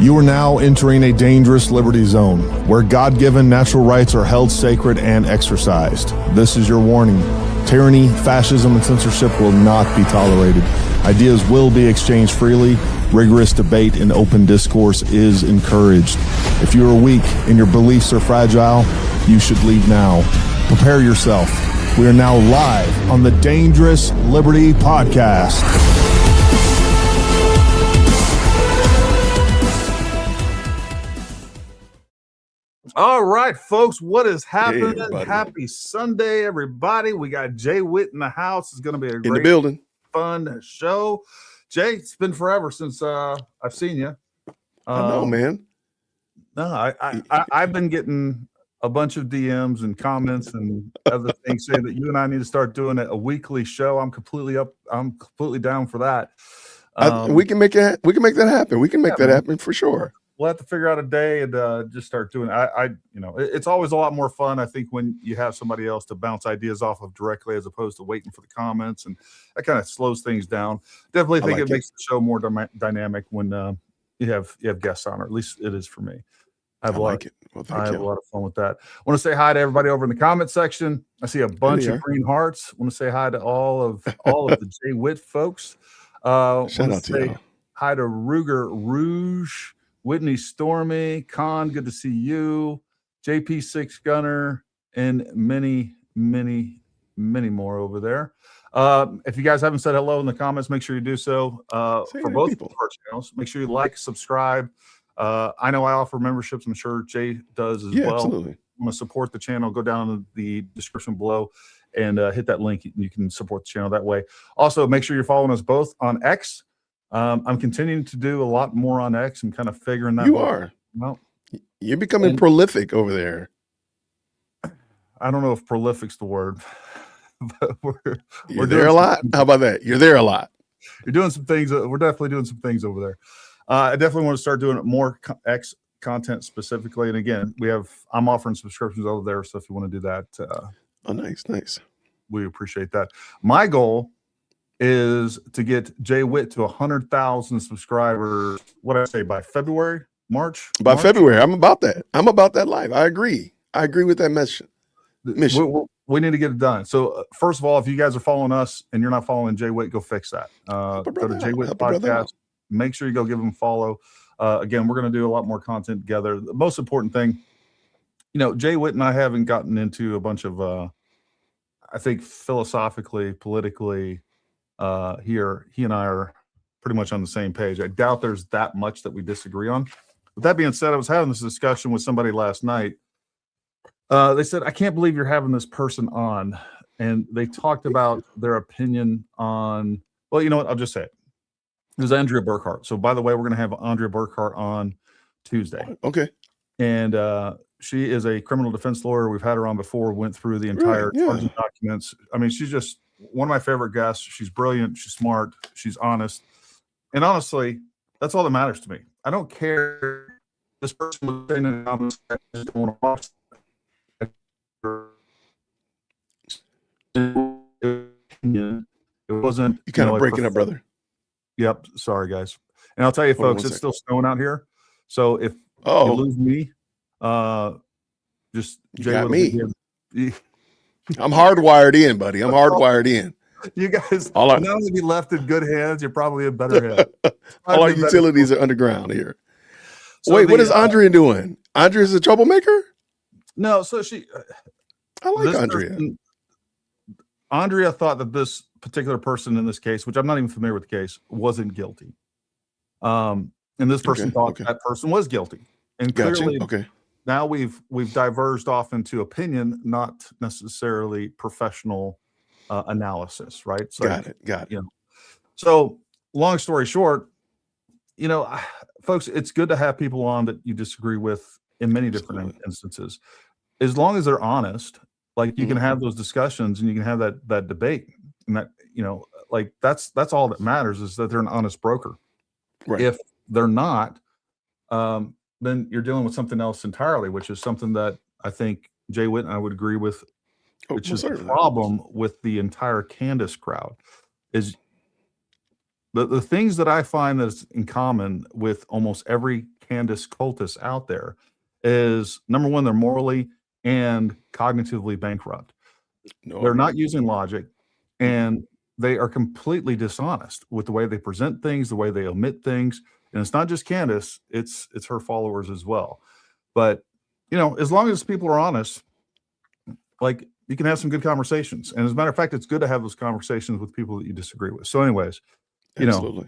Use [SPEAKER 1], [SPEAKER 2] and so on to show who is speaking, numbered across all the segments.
[SPEAKER 1] You are now entering a dangerous liberty zone where God-given natural rights are held sacred and exercised. This is your warning. Tyranny, fascism, and censorship will not be tolerated. Ideas will be exchanged freely. Rigorous debate and open discourse is encouraged. If you are weak and your beliefs are fragile, you should leave now. Prepare yourself. We are now live on the Dangerous Liberty Podcast. All right, folks, what is happening? Hey, happy Sunday, everybody. We got Jay Witt in the house. It's going to be a great,
[SPEAKER 2] in the building,
[SPEAKER 1] fun show. Jay, it's been forever since I've seen you.
[SPEAKER 2] I know, man.
[SPEAKER 1] No, I've been getting a bunch of DMs and comments and other things saying that you and I need to start doing a weekly show. I'm completely down for that.
[SPEAKER 2] We can make it. We can make that happen. We can make that happen for sure.
[SPEAKER 1] We'll have to figure out a day and just start doing it. It's always a lot more fun, I think, when you have somebody else to bounce ideas off of directly as opposed to waiting for the comments, and that kind of slows things down. Definitely think it makes the show more dynamic when you have guests on, or at least it is for me. I have a lot of fun with that. I want to say hi to everybody over in the comment section. I see a bunch of green hearts. I want to say hi to all of the Jay Witt folks.
[SPEAKER 2] Shout out to you.
[SPEAKER 1] Hi to Ruger Rouge, Whitney Stormy, Con, good to see you, JP6 Gunner, and many, many, many more over there. If you guys haven't said hello in the comments, make sure you do so. For both of our channels, make sure you like, subscribe. I know I offer memberships. I'm sure Jay does as well.
[SPEAKER 2] Absolutely.
[SPEAKER 1] You want to support the channel, go down in the description below and hit that link. You can support the channel that way. Also, make sure you're following us both on X. I'm continuing to do a lot more on X and kind of figuring that out.
[SPEAKER 2] You are. Well, you're becoming prolific over there.
[SPEAKER 1] I don't know if prolific's the word, but
[SPEAKER 2] we're there a lot. How about that? You're there a lot.
[SPEAKER 1] You're doing some things. We're definitely doing some things over there. I definitely want to start doing more X content specifically. And again, I'm offering subscriptions over there. So if you want to do that,
[SPEAKER 2] oh, nice.
[SPEAKER 1] We appreciate that. My goal is to get Jay Witt to 100,000 subscribers. What did I say, by February, March?
[SPEAKER 2] February. I'm about that. I'm about that life. I agree with that mission.
[SPEAKER 1] We need to get it done. So first of all, if you guys are following us and you're not following Jay Witt, go fix that. Go to Jay Witt Podcast. Make sure you go give him a follow. Again, we're going to do a lot more content together. The most important thing, Jay Witt and I haven't gotten into a bunch of, I think philosophically, politically, here, he and I are pretty much on the same page. I doubt there's that much that we disagree on. With that being said, I was having this discussion with somebody last night. They said, I can't believe you're having this person on. And they talked about their opinion on, well, you know what? I'll just say it. It was Andrea Burkhart. So, by the way, we're going to have Andrea Burkhart on Tuesday.
[SPEAKER 2] Okay.
[SPEAKER 1] And she is a criminal defense lawyer. We've had her on before, went through the entire charging documents. I mean, she's just one of my favorite guests. She's brilliant. She's smart. She's honest. And honestly, that's all that matters to me. I don't care. This person was saying in the comments, I just don't want to watch. It wasn't.
[SPEAKER 2] You kind of breaking up, brother.
[SPEAKER 1] Yep. Sorry, guys. And I'll tell you, folks, it's still snowing out here. So if you lose me, just
[SPEAKER 2] Jay got me. I'm hardwired in, buddy. I'm hardwired in.
[SPEAKER 1] You guys, not only be left in good hands, you're probably in better hands.
[SPEAKER 2] All our utilities are underground here. So wait, what is Andrea doing? Andrea's a troublemaker?
[SPEAKER 1] No, so
[SPEAKER 2] I like Andrea.
[SPEAKER 1] Andrea thought that this particular person in this case, which I'm not even familiar with the case, wasn't guilty. And this person thought that person was guilty. And clearly, now we've diverged off into opinion, not necessarily professional analysis, right? So,
[SPEAKER 2] got it.
[SPEAKER 1] So long story short, folks, it's good to have people on that you disagree with in many different instances, as long as they're honest. Like you can have those discussions and you can have that debate, and that like that's all that matters, is that they're an honest broker.
[SPEAKER 2] Right.
[SPEAKER 1] If they're not, then you're dealing with something else entirely, which is something that I think Jay Witt and I would agree with, which is the problem with the entire Candace crowd. Is the things that I find that's in common with almost every Candace cultists out there is, number one, they're morally and cognitively bankrupt. They're not using logic, and they are completely dishonest with the way they present things, the way they omit things. And it's not just Candace, it's her followers as well. But, you know, as long as people are honest, like, you can have some good conversations. And as a matter of fact, it's good to have those conversations with people that you disagree with. So anyways, you know,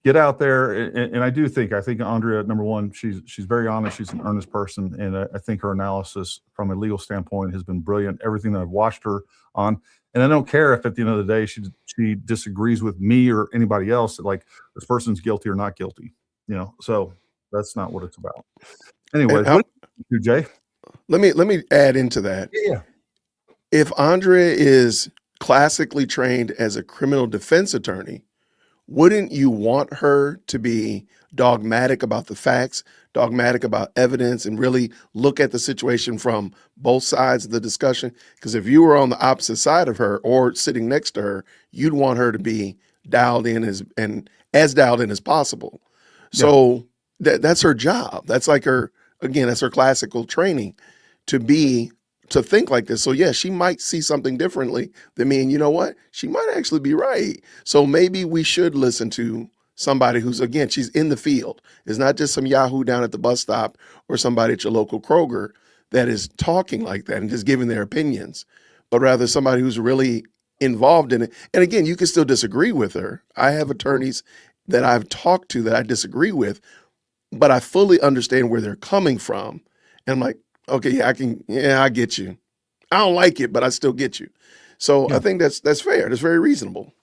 [SPEAKER 1] get out there. And I think Andrea, number one, she's very honest. She's an earnest person. And I think her analysis from a legal standpoint has been brilliant. Everything that I've watched her on. And I don't care if at the end of the day, she disagrees with me or anybody else, that, like, this person's guilty or not guilty, you know? So that's not what it's about. Anyways, what do you do, Jay?
[SPEAKER 2] Let me add into that.
[SPEAKER 1] Yeah.
[SPEAKER 2] If Andrea is classically trained as a criminal defense attorney, wouldn't you want her to be dogmatic about the facts, dogmatic about evidence, and really look at the situation from both sides of the discussion? Because if you were on the opposite side of her or sitting next to her, you'd want her to be dialed in as dialed in as possible. So that's her job. That's like that's her classical training to think like this. So yeah, she might see something differently than me. And you know what? She might actually be right. So maybe we should listen to somebody who's, again, she's in the field. It's not just some Yahoo down at the bus stop or somebody at your local Kroger that is talking like that and just giving their opinions, but rather somebody who's really involved in it. And again, you can still disagree with her. I have attorneys that I've talked to that I disagree with, but I fully understand where they're coming from. And I'm like, okay, I get you. I don't like it, but I still get you. So I think that's fair. That's very reasonable.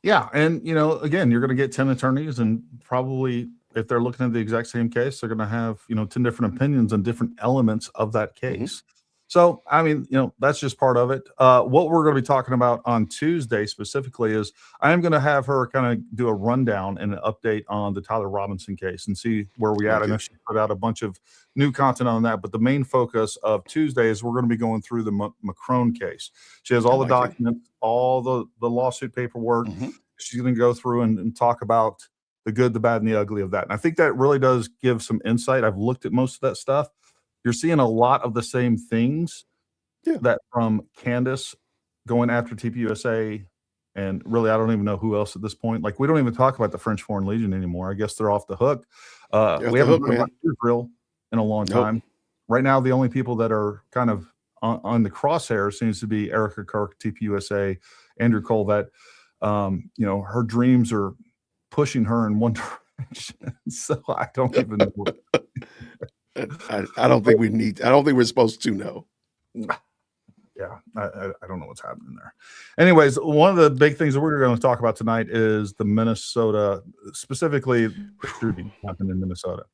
[SPEAKER 1] Yeah. And, you know, again, you're going to get 10 attorneys, and probably if they're looking at the exact same case, they're going to have, 10 different opinions on different elements of that case. So, I mean, that's just part of it. What we're going to be talking about on Tuesday specifically is I am going to have her kind of do a rundown and an update on the Tyler Robinson case and see where we at. I know she put out a bunch of new content on that, but the main focus of Tuesday is we're going to be going through the Macron case. She has all the documents, all the lawsuit paperwork. She's going to go through and talk about the good, the bad, and the ugly of that. And I think that really does give some insight. I've looked at most of that stuff. You're seeing a lot of the same things that from Candace going after TPUSA, and really, I don't even know who else at this point. Like, we don't even talk about the French Foreign Legion anymore. I guess they're off the hook. We haven't heard about Israel in a long time. Right now, the only people that are kind of on the crosshair seems to be Erica Kirk, TPUSA, Andrew Cole, that, her dreams are pushing her in one direction. So I don't even know.
[SPEAKER 2] I don't think we're supposed to know.
[SPEAKER 1] Yeah, I don't know what's happening there. Anyways, one of the big things that we're going to talk about tonight is the Minnesota, specifically the shooting happened in Minnesota.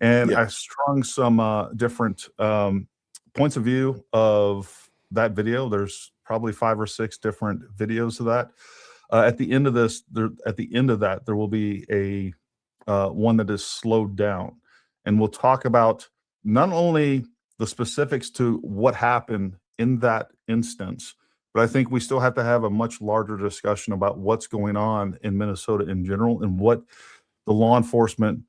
[SPEAKER 1] And I strung some different points of view of that video. There's probably 5 or 6 different videos of that. At the end of that, there will be a one that is slowed down. And we'll talk about not only the specifics to what happened in that instance, but I think we still have to have a much larger discussion about what's going on in Minnesota in general and what the law enforcement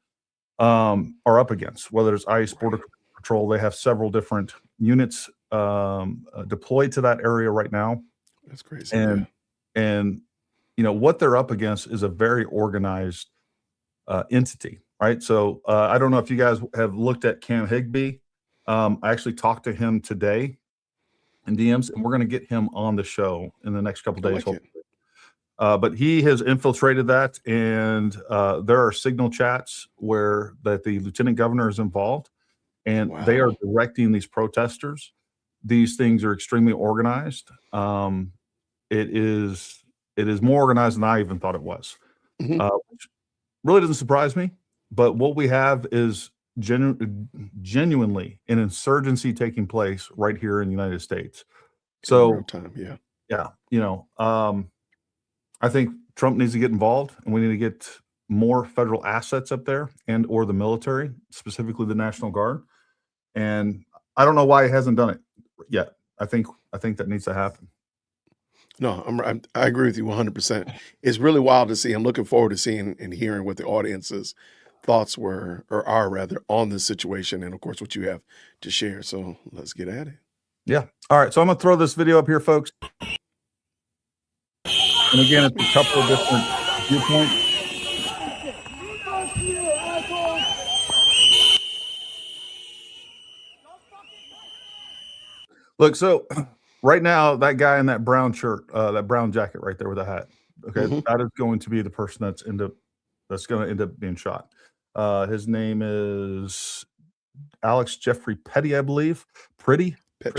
[SPEAKER 1] are up against, whether it's ICE, Border Patrol. They have several different units deployed to that area right now.
[SPEAKER 2] That's crazy.
[SPEAKER 1] And what they're up against is a very organized entity. Right. So I don't know if you guys have looked at Cam Higbee. I actually talked to him today in DMs, and we're going to get him on the show in the next couple of days. But he has infiltrated that, and there are signal chats where that the lieutenant governor is involved, and they are directing these protesters. These things are extremely organized. It is more organized than I even thought it was. Which really doesn't surprise me. But what we have is genuinely an insurgency taking place right here in the United States. So,
[SPEAKER 2] in real time,
[SPEAKER 1] I think Trump needs to get involved, and we need to get more federal assets up there and or the military, specifically the National Guard. And I don't know why he hasn't done it yet. I think that needs to happen.
[SPEAKER 2] No, I agree with you 100%. It's really wild to see. I'm looking forward to seeing and hearing what the audiences thoughts were, or are rather, on this situation, and of course what you have to share. So let's get at it.
[SPEAKER 1] Yeah. All right. So I'm gonna throw this video up here, folks. And again, it's a couple of different viewpoints. Look, so right now, that guy in that brown shirt, that brown jacket right there with the hat, okay, that is going to be the person that's going to end up being shot. His name is Alex Jeffrey Petty, I believe.
[SPEAKER 2] Petty? I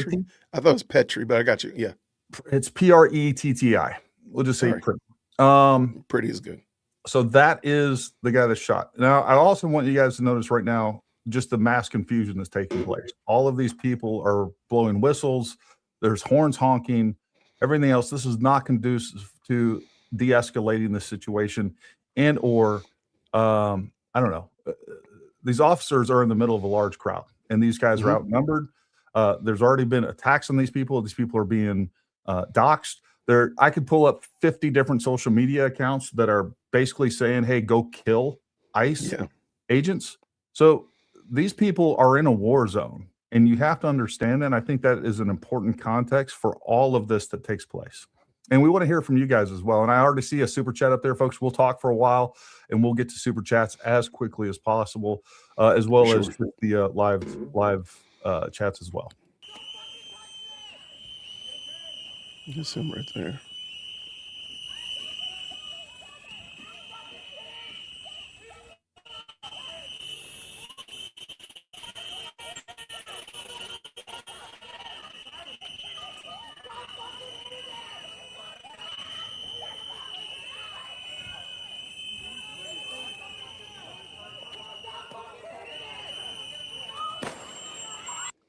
[SPEAKER 2] thought it was Petri, but I got you. Yeah.
[SPEAKER 1] It's Pretti. We'll just say Pretty.
[SPEAKER 2] Pretty is good.
[SPEAKER 1] So that is the guy that's shot. Now, I also want you guys to notice right now just the mass confusion that's taking place. All of these people are blowing whistles. There's horns honking, everything else. This is not conducive to de-escalating the situation and or, I don't know. These officers are in the middle of a large crowd, and these guys are outnumbered. There's already been attacks on these people. These people are being doxxed. I could pull up 50 different social media accounts that are basically saying, hey, go kill ICE agents. So these people are in a war zone, and you have to understand that. And I think that is an important context for all of this that takes place. And we want to hear from you guys as well. And I already see a super chat up there, folks. We'll talk for a while, and we'll get to super chats as quickly as possible, as well as the live chats as well.
[SPEAKER 2] Just him right there.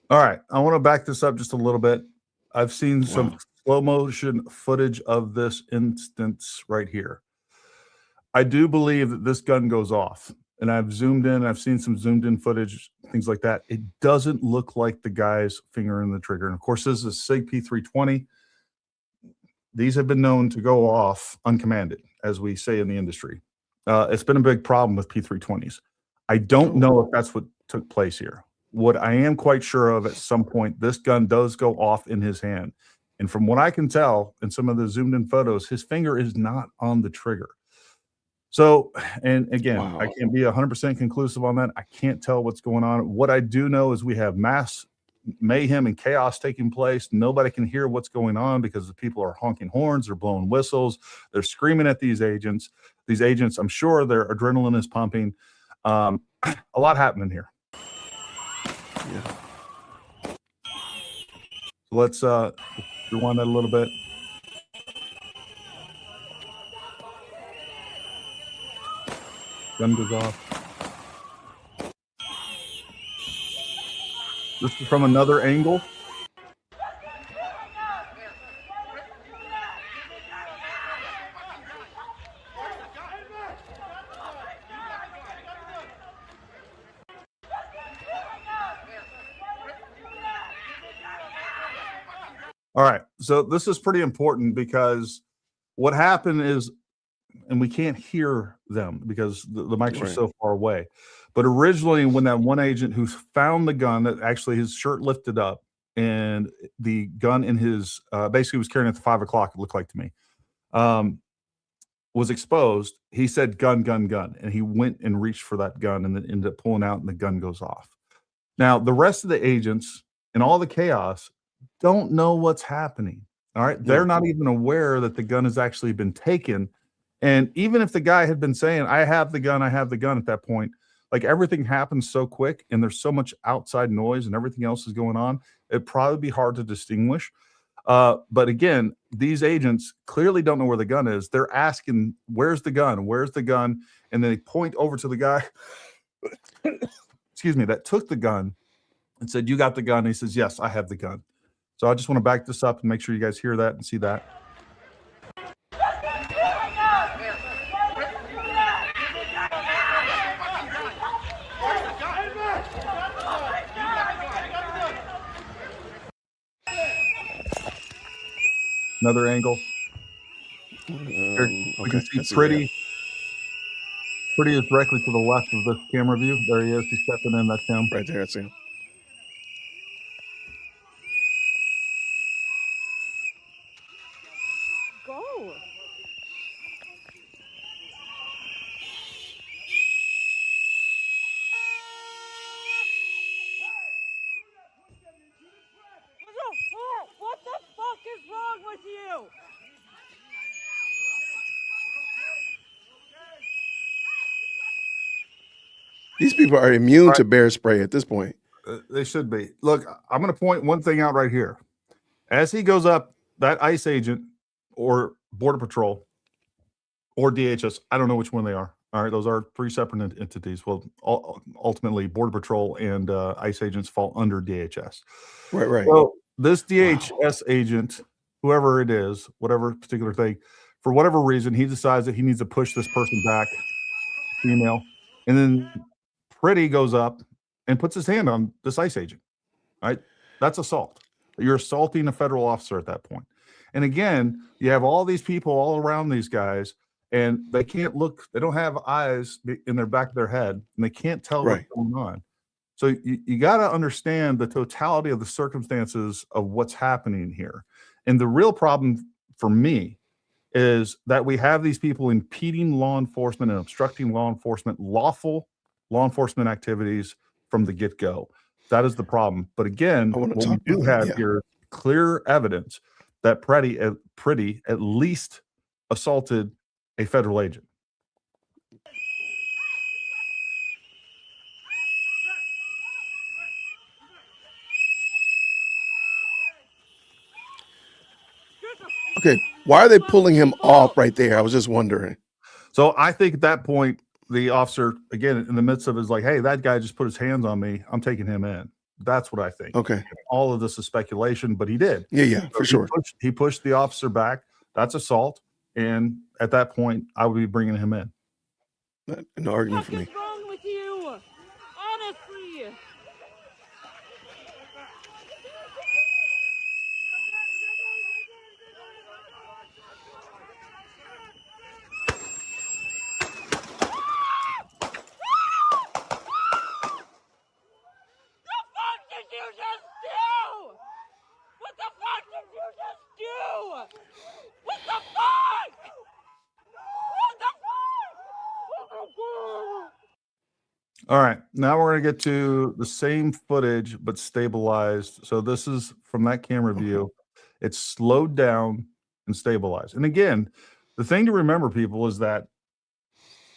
[SPEAKER 1] All right, I want to back this up just a little bit. I've seen some slow motion footage of this instance right here. I do believe that this gun goes off, and I've zoomed in. I've seen some zoomed in footage, things like that. It doesn't look like the guy's finger in the trigger. And of course, this is a SIG P320. These have been known to go off uncommanded, as we say in the industry. It's been a big problem with P320s. I don't know if that's what took place here. What I am quite sure of, at some point, this gun does go off in his hand. And from what I can tell in some of the zoomed in photos, his finger is not on the trigger. So, and again, I can't be 100% conclusive on that. I can't tell what's going on. What I do know is we have mass mayhem and chaos taking place. Nobody can hear what's going on because the people are honking horns, they're blowing whistles, they're screaming at these agents. These agents, I'm sure their adrenaline is pumping. A lot happening here.
[SPEAKER 2] Yeah.
[SPEAKER 1] So let's rewind that a little bit. Gun goes off. This is from another angle. All right, so this is pretty important because what happened is, and we can't hear them because the mics are so far away. But originally, when that one agent who found the gun, that actually his shirt lifted up and the gun in his, basically was carrying it at 5 o'clock, it looked like to me, was exposed, he said, gun, gun, gun. And he went and reached for that gun and then ended up pulling out and the gun goes off. Now, the rest of the agents and all the chaos don't know what's happening. All right. They're not even aware that the gun has actually been taken. And even if the guy had been saying, I have the gun at that point, like everything happens so quick and there's so much outside noise and everything else is going on, it'd probably be hard to distinguish. But again, these agents clearly don't know where the gun is. They're asking, where's the gun? Where's the gun? And then they point over to the guy, excuse me, that took the gun and said, you got the gun? And he says, yes, I have the gun. So I just want to back this up and make sure you guys hear that and see that. Another angle. We can see Pretty. Pretty is directly to the left of this camera view. There he is. He's stepping in. That's him.
[SPEAKER 2] Right there, I see him.
[SPEAKER 3] Go. What the fuck is wrong with you?
[SPEAKER 2] These people are immune to bear spray at this point.
[SPEAKER 1] They should be. Look, I'm going to point one thing out right here. As he goes up, that ICE agent or Border Patrol or DHS, I don't know which one they are. All right, those are three separate entities. Well, ultimately, Border Patrol and ICE agents fall under DHS.
[SPEAKER 2] Right.
[SPEAKER 1] So this DHS agent, whoever it is, whatever particular thing, for whatever reason, he decides that he needs to push this person back, female, and then Pretty goes up and puts his hand on this ICE agent. Right? That's assault. You're assaulting a federal officer at that point. And again, you have all these people all around these guys, and they can't look. They don't have eyes in their back of their head, and they can't tell what's going on. So you got to understand the totality of the circumstances of what's happening here. And the real problem for me is that we have these people impeding law enforcement and obstructing law enforcement, lawful law enforcement activities from the get-go. That is the problem. But again, what we do have here clear evidence that Pretty at least assaulted a federal agent.
[SPEAKER 2] Okay, why are they pulling him off right there? I was just wondering.
[SPEAKER 1] So I think at that point, the officer, again, in the midst of it, is like, hey, that guy just put his hands on me. I'm taking him in. That's what I think.
[SPEAKER 2] Okay.
[SPEAKER 1] All of this is speculation, but he did.
[SPEAKER 2] Yeah, for sure.
[SPEAKER 1] He pushed the officer back. That's assault. And at that point, I would be bringing him in.
[SPEAKER 2] No argument for me.
[SPEAKER 3] What's wrong with you? Honestly. What the fuck did you just do? What the fuck? What the fuck? What the fuck?
[SPEAKER 1] All right, now we're going to get to the same footage, but stabilized. So this is from that camera view. It's slowed down and stabilized. And again, the thing to remember, people, is that,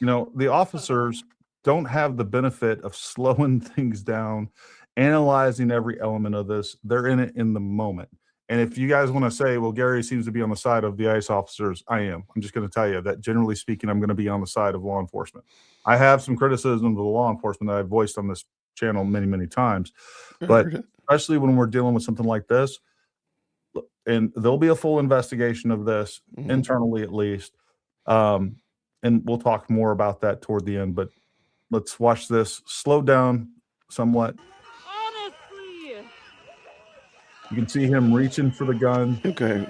[SPEAKER 1] you know, the officers don't have the benefit of slowing things down, analyzing every element of this. They're in it in the moment. And if you guys want to say, well, Gary seems to be on the side of the ICE officers, I am. I'm just going to tell you that generally speaking, I'm going to be on the side of law enforcement. I have some criticism of the law enforcement that I've voiced on this channel many, many times. But especially when we're dealing with something like this, and there'll be a full investigation of this internally at least. And we'll talk more about that toward the end. But let's watch this slow down somewhat.
[SPEAKER 3] Honestly.
[SPEAKER 1] You can see him reaching for the gun.
[SPEAKER 2] Okay.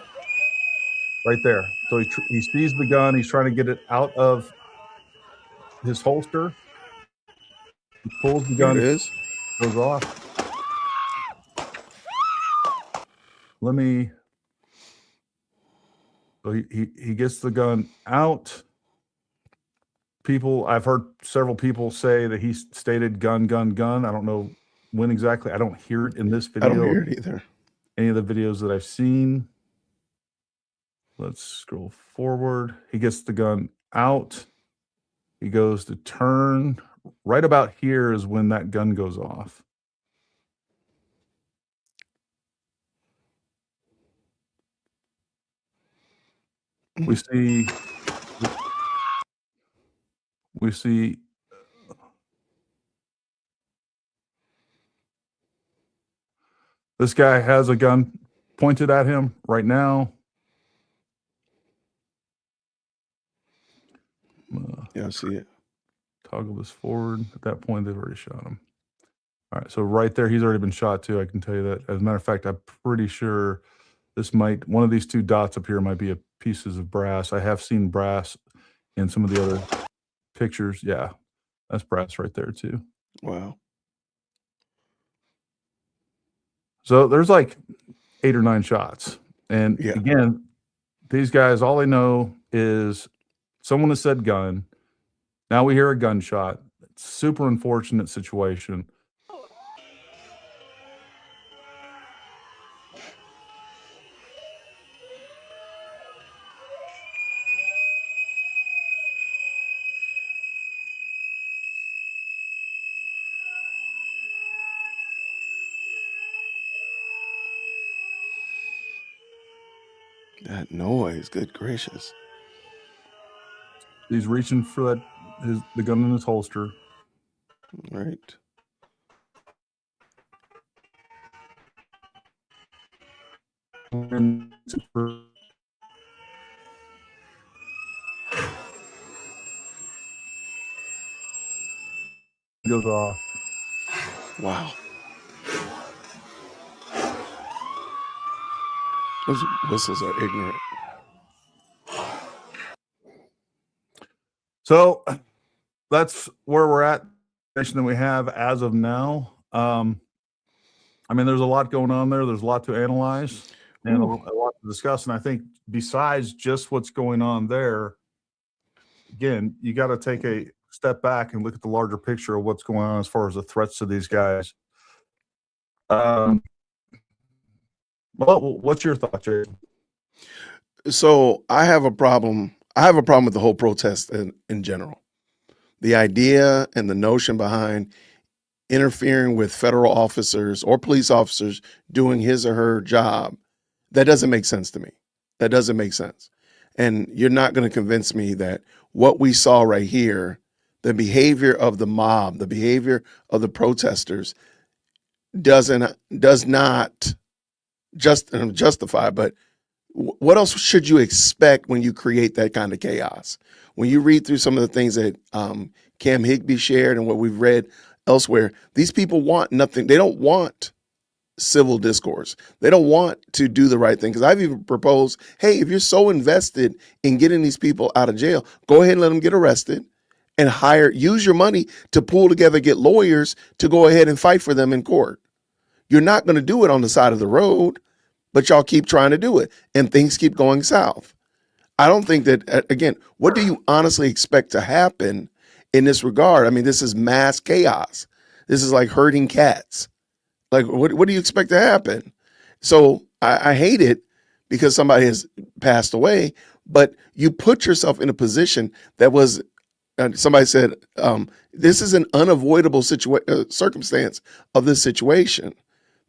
[SPEAKER 1] Right there. So he sees the gun. He's trying to get it out of his holster. He pulls the gun.
[SPEAKER 2] There it is.
[SPEAKER 1] Goes off. Let me. So he gets the gun out. I've heard several people say that he stated gun, gun, gun. I don't know when exactly. I don't hear it in this video.
[SPEAKER 2] I don't hear it either.
[SPEAKER 1] Any of the videos that I've seen. Let's scroll forward. He gets the gun out. He goes to turn. Right about here is when that gun goes off. We see this guy has a gun pointed at him right now.
[SPEAKER 2] Yeah, I see it.
[SPEAKER 1] Toggle this forward. At that point, they've already shot him. All right, so right there, he's already been shot too. I can tell you that. As a matter of fact, I'm pretty sure one of these two dots up here might be pieces of brass. I have seen brass in some of the other pictures. Yeah, that's brass right there too.
[SPEAKER 2] Wow.
[SPEAKER 1] So there's like 8 or 9 shots. And
[SPEAKER 2] Yeah.
[SPEAKER 1] again, these guys, all they know is someone has said gun. Now we hear a gunshot. Super unfortunate situation.
[SPEAKER 2] That noise, good gracious.
[SPEAKER 1] He's reaching for the gun in his holster.
[SPEAKER 2] Right.
[SPEAKER 1] And goes off.
[SPEAKER 2] Wow. Those whistles are ignorant.
[SPEAKER 1] So that's where we're at. That we have as of now. I mean, there's a lot going on there. There's a lot to analyze and a lot to discuss. And I think besides just what's going on there, again, you got to take a step back and look at the larger picture of what's going on as far as the threats to these guys. Well, what's your thought, Jay?
[SPEAKER 2] So I have a problem. I have a problem with the whole protest in general. The idea and the notion behind interfering with federal officers or police officers doing his or her job, that doesn't make sense to me. That doesn't make sense. And you're not going to convince me that what we saw right here, the behavior of the mob, the behavior of the protesters does not justify, but what else should you expect when you create that kind of chaos? When you read through some of the things that Cam Higbee shared and what we've read elsewhere, these people want nothing. They don't want civil discourse. They don't want to do the right thing. Because I've even proposed, hey, if you're so invested in getting these people out of jail, go ahead and let them get arrested and use your money to pull together, get lawyers to go ahead and fight for them in court. You're not going to do it on the side of the road, but y'all keep trying to do it and things keep going south. I don't think that, again, what do you honestly expect to happen in this regard? I mean, this is mass chaos. This is like herding cats. Like, what do you expect to happen? So I hate it because somebody has passed away, but you put yourself in a position that was, somebody said, this is an unavoidable circumstance of this situation.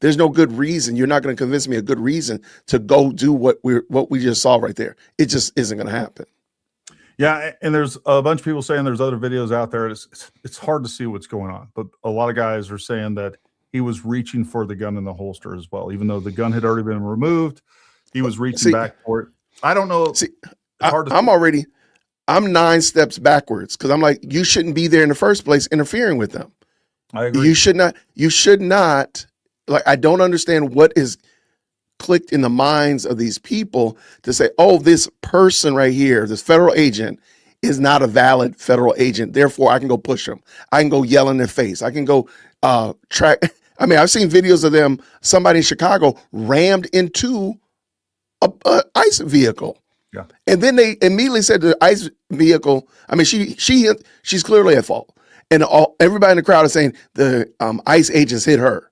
[SPEAKER 2] There's no good reason. You're not going to convince me a good reason to go do what we just saw right there. It just isn't going to happen.
[SPEAKER 1] Yeah, and there's a bunch of people saying there's other videos out there. It's hard to see what's going on, but a lot of guys are saying that he was reaching for the gun in the holster as well, even though the gun had already been removed. He was reaching back for it. I don't know.
[SPEAKER 2] I'm 9 steps backwards because I'm like, you shouldn't be there in the first place interfering with them.
[SPEAKER 1] I agree.
[SPEAKER 2] You should not. Like, I don't understand what is clicked in the minds of these people to say, oh, this person right here, this federal agent is not a valid federal agent. Therefore, I can go push them. I can go yell in their face. I can go track. I mean, I've seen videos of them, somebody in Chicago rammed into a ICE vehicle.
[SPEAKER 1] Yeah.
[SPEAKER 2] And then they immediately said to the ICE vehicle, I mean, she's clearly at fault. And everybody in the crowd is saying the ICE agents hit her.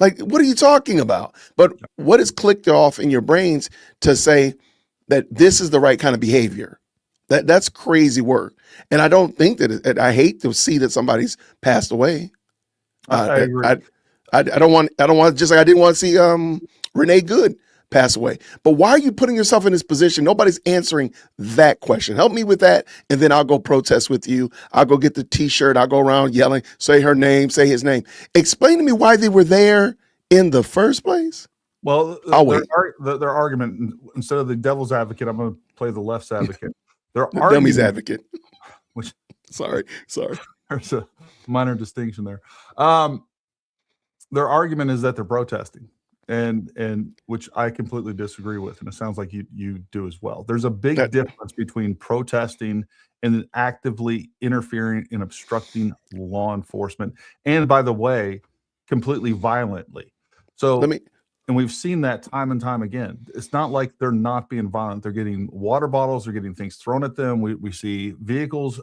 [SPEAKER 2] Like, what are you talking about? But what is clicked off in your brains to say that this is the right kind of behavior? That's crazy work. And I don't think that I hate to see that somebody's passed away.
[SPEAKER 1] I agree.
[SPEAKER 2] I don't want, just like I didn't want to see Renee Good pass away. But why are you putting yourself in this position? Nobody's answering that question. Help me with that, and then I'll go protest with you. I'll go get the T-shirt. I'll go around yelling, say her name, say his name. Explain to me why they were there in the first place.
[SPEAKER 1] Well, their argument, instead of the devil's advocate, I'm going to play the left's advocate.
[SPEAKER 2] The dummy's advocate.
[SPEAKER 1] Which,
[SPEAKER 2] sorry.
[SPEAKER 1] There's a minor distinction there. Their argument is that they're protesting. And which I completely disagree with, and it sounds like you do as well. There's a big difference between protesting and actively interfering and obstructing law enforcement. And by the way, completely violently. So, and we've seen that time and time again. It's not like they're not being violent. They're getting water bottles, they're getting things thrown at them. We see vehicles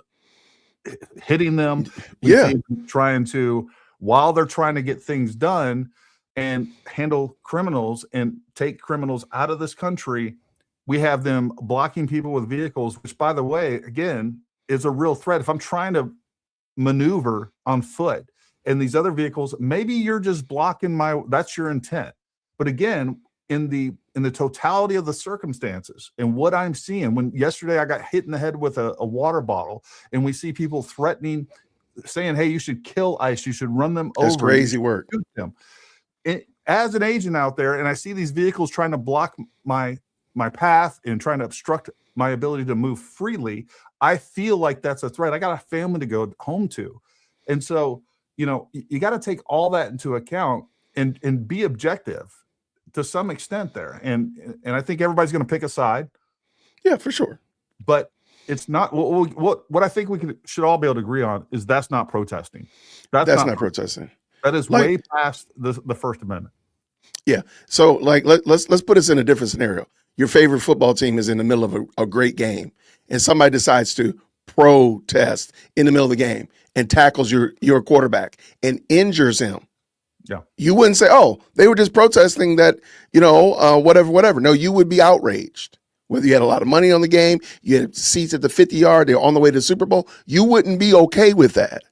[SPEAKER 1] hitting them. We see them trying to, while they're trying to get things done and handle criminals and take criminals out of this country, we have them blocking people with vehicles, which, by the way, again, is a real threat. If I'm trying to maneuver on foot and these other vehicles, maybe you're just blocking that's your intent. But again, in the totality of the circumstances and what I'm seeing, when yesterday I got hit in the head with a water bottle, and we see people threatening, saying, hey, you should kill ICE, you should run them over.
[SPEAKER 2] That's crazy work.
[SPEAKER 1] Shoot them. As an agent out there, and I see these vehicles trying to block my path and trying to obstruct my ability to move freely, I feel like that's a threat. I got a family to go home to. And so, you got to take all that into account and be objective to some extent there. And I think everybody's going to pick a side.
[SPEAKER 2] Yeah, for sure.
[SPEAKER 1] But it's not what I think should all be able to agree on is that's not protesting.
[SPEAKER 2] That's not protesting.
[SPEAKER 1] That is way past the First Amendment.
[SPEAKER 2] Yeah. So let's put this in a different scenario. Your favorite football team is in the middle of a great game, and somebody decides to protest in the middle of the game and tackles your quarterback and injures him.
[SPEAKER 1] Yeah.
[SPEAKER 2] You wouldn't say, oh, they were just protesting that, whatever. No, you would be outraged. Whether you had a lot of money on the game, you had seats at the 50-yard, they're on the way to the Super Bowl, you wouldn't be okay with that.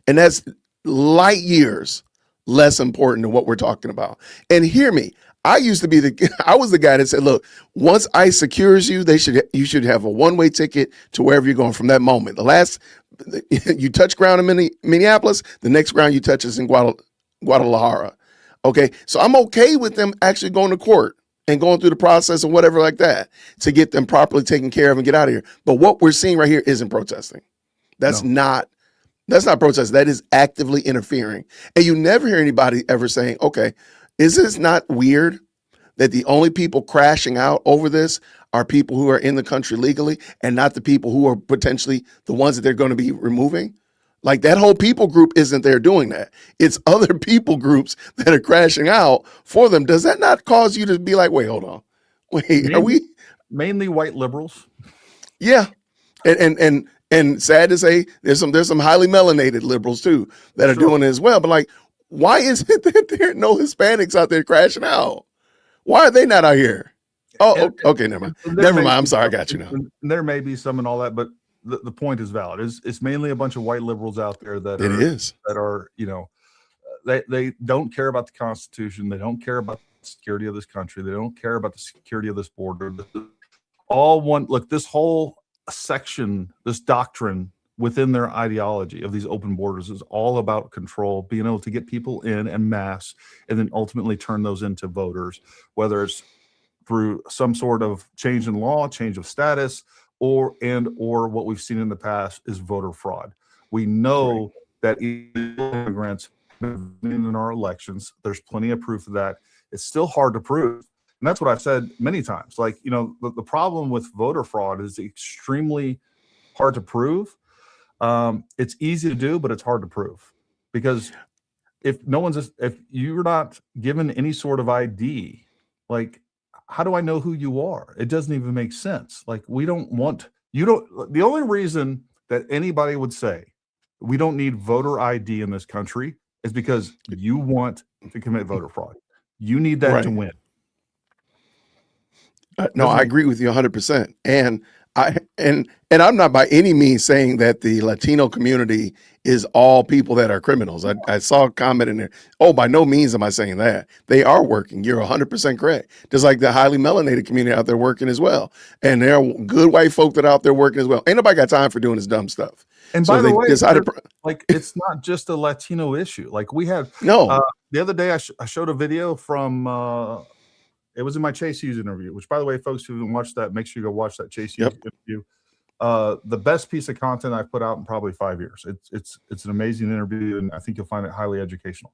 [SPEAKER 2] And that's light years less important than what we're talking about. And hear me, I was the guy that said, look, once ICE secures you, you should have a one-way ticket to wherever you're going from that moment. You touch ground in Minneapolis, the next ground you touch is in Guadalajara. Okay. So I'm okay with them actually going to court and going through the process and whatever like that to get them properly taken care of and get out of here. But what we're seeing right here isn't protesting. That's not protest. That is actively interfering. And you never hear anybody ever saying, okay, is this not weird that the only people crashing out over this are people who are in the country legally and not the people who are potentially the ones that they're going to be removing? Like, that whole people group isn't there doing that. It's other people groups that are crashing out for them. Does that not cause you to be like, wait, hold on. Are we
[SPEAKER 1] mainly white liberals?
[SPEAKER 2] Yeah. And sad to say, there's some highly melanated liberals too that are doing it as well. But like, why is it that there are no Hispanics out there crashing out? Why are they not out here? Oh, okay, never mind. Never mind. I'm sorry, I got you now.
[SPEAKER 1] There may be some and all that, but the point is valid. It's mainly a bunch of white liberals out there that are they don't care about the Constitution. They don't care about the security of this country. They don't care about the security of this border. This whole section, this doctrine within their ideology of these open borders is all about control, being able to get people in en masse, and then ultimately turn those into voters, whether it's through some sort of change in law, change of status, or what we've seen in the past is voter fraud. We know that immigrants have been in our elections. There's plenty of proof of that. It's still hard to prove. And that's what I've said many times. Like, the problem with voter fraud is extremely hard to prove. It's easy to do, but it's hard to prove, because if you're not given any sort of ID, like, how do I know who you are? It doesn't even make sense. Like, the only reason that anybody would say we don't need voter ID in this country is because you want to commit voter fraud. You need that to win.
[SPEAKER 2] No, I agree with you 100%. And I'm not by any means saying that the Latino community is all people that are criminals. I saw a comment in there. Oh, by no means am I saying that. They are working. You're 100% correct. Just like the highly melanated community out there working as well. And there are good white folk that are out there working as well. Ain't nobody got time for doing this dumb stuff.
[SPEAKER 1] And by the way, it's not just a Latino issue. Like, we had the other day, I showed a video from it was in my Chase Hughes interview, which, by the way, folks who haven't watched that, make sure you go watch that Chase Hughes interview. The best piece of content I've put out in probably 5 years. It's an amazing interview, and I think you'll find it highly educational.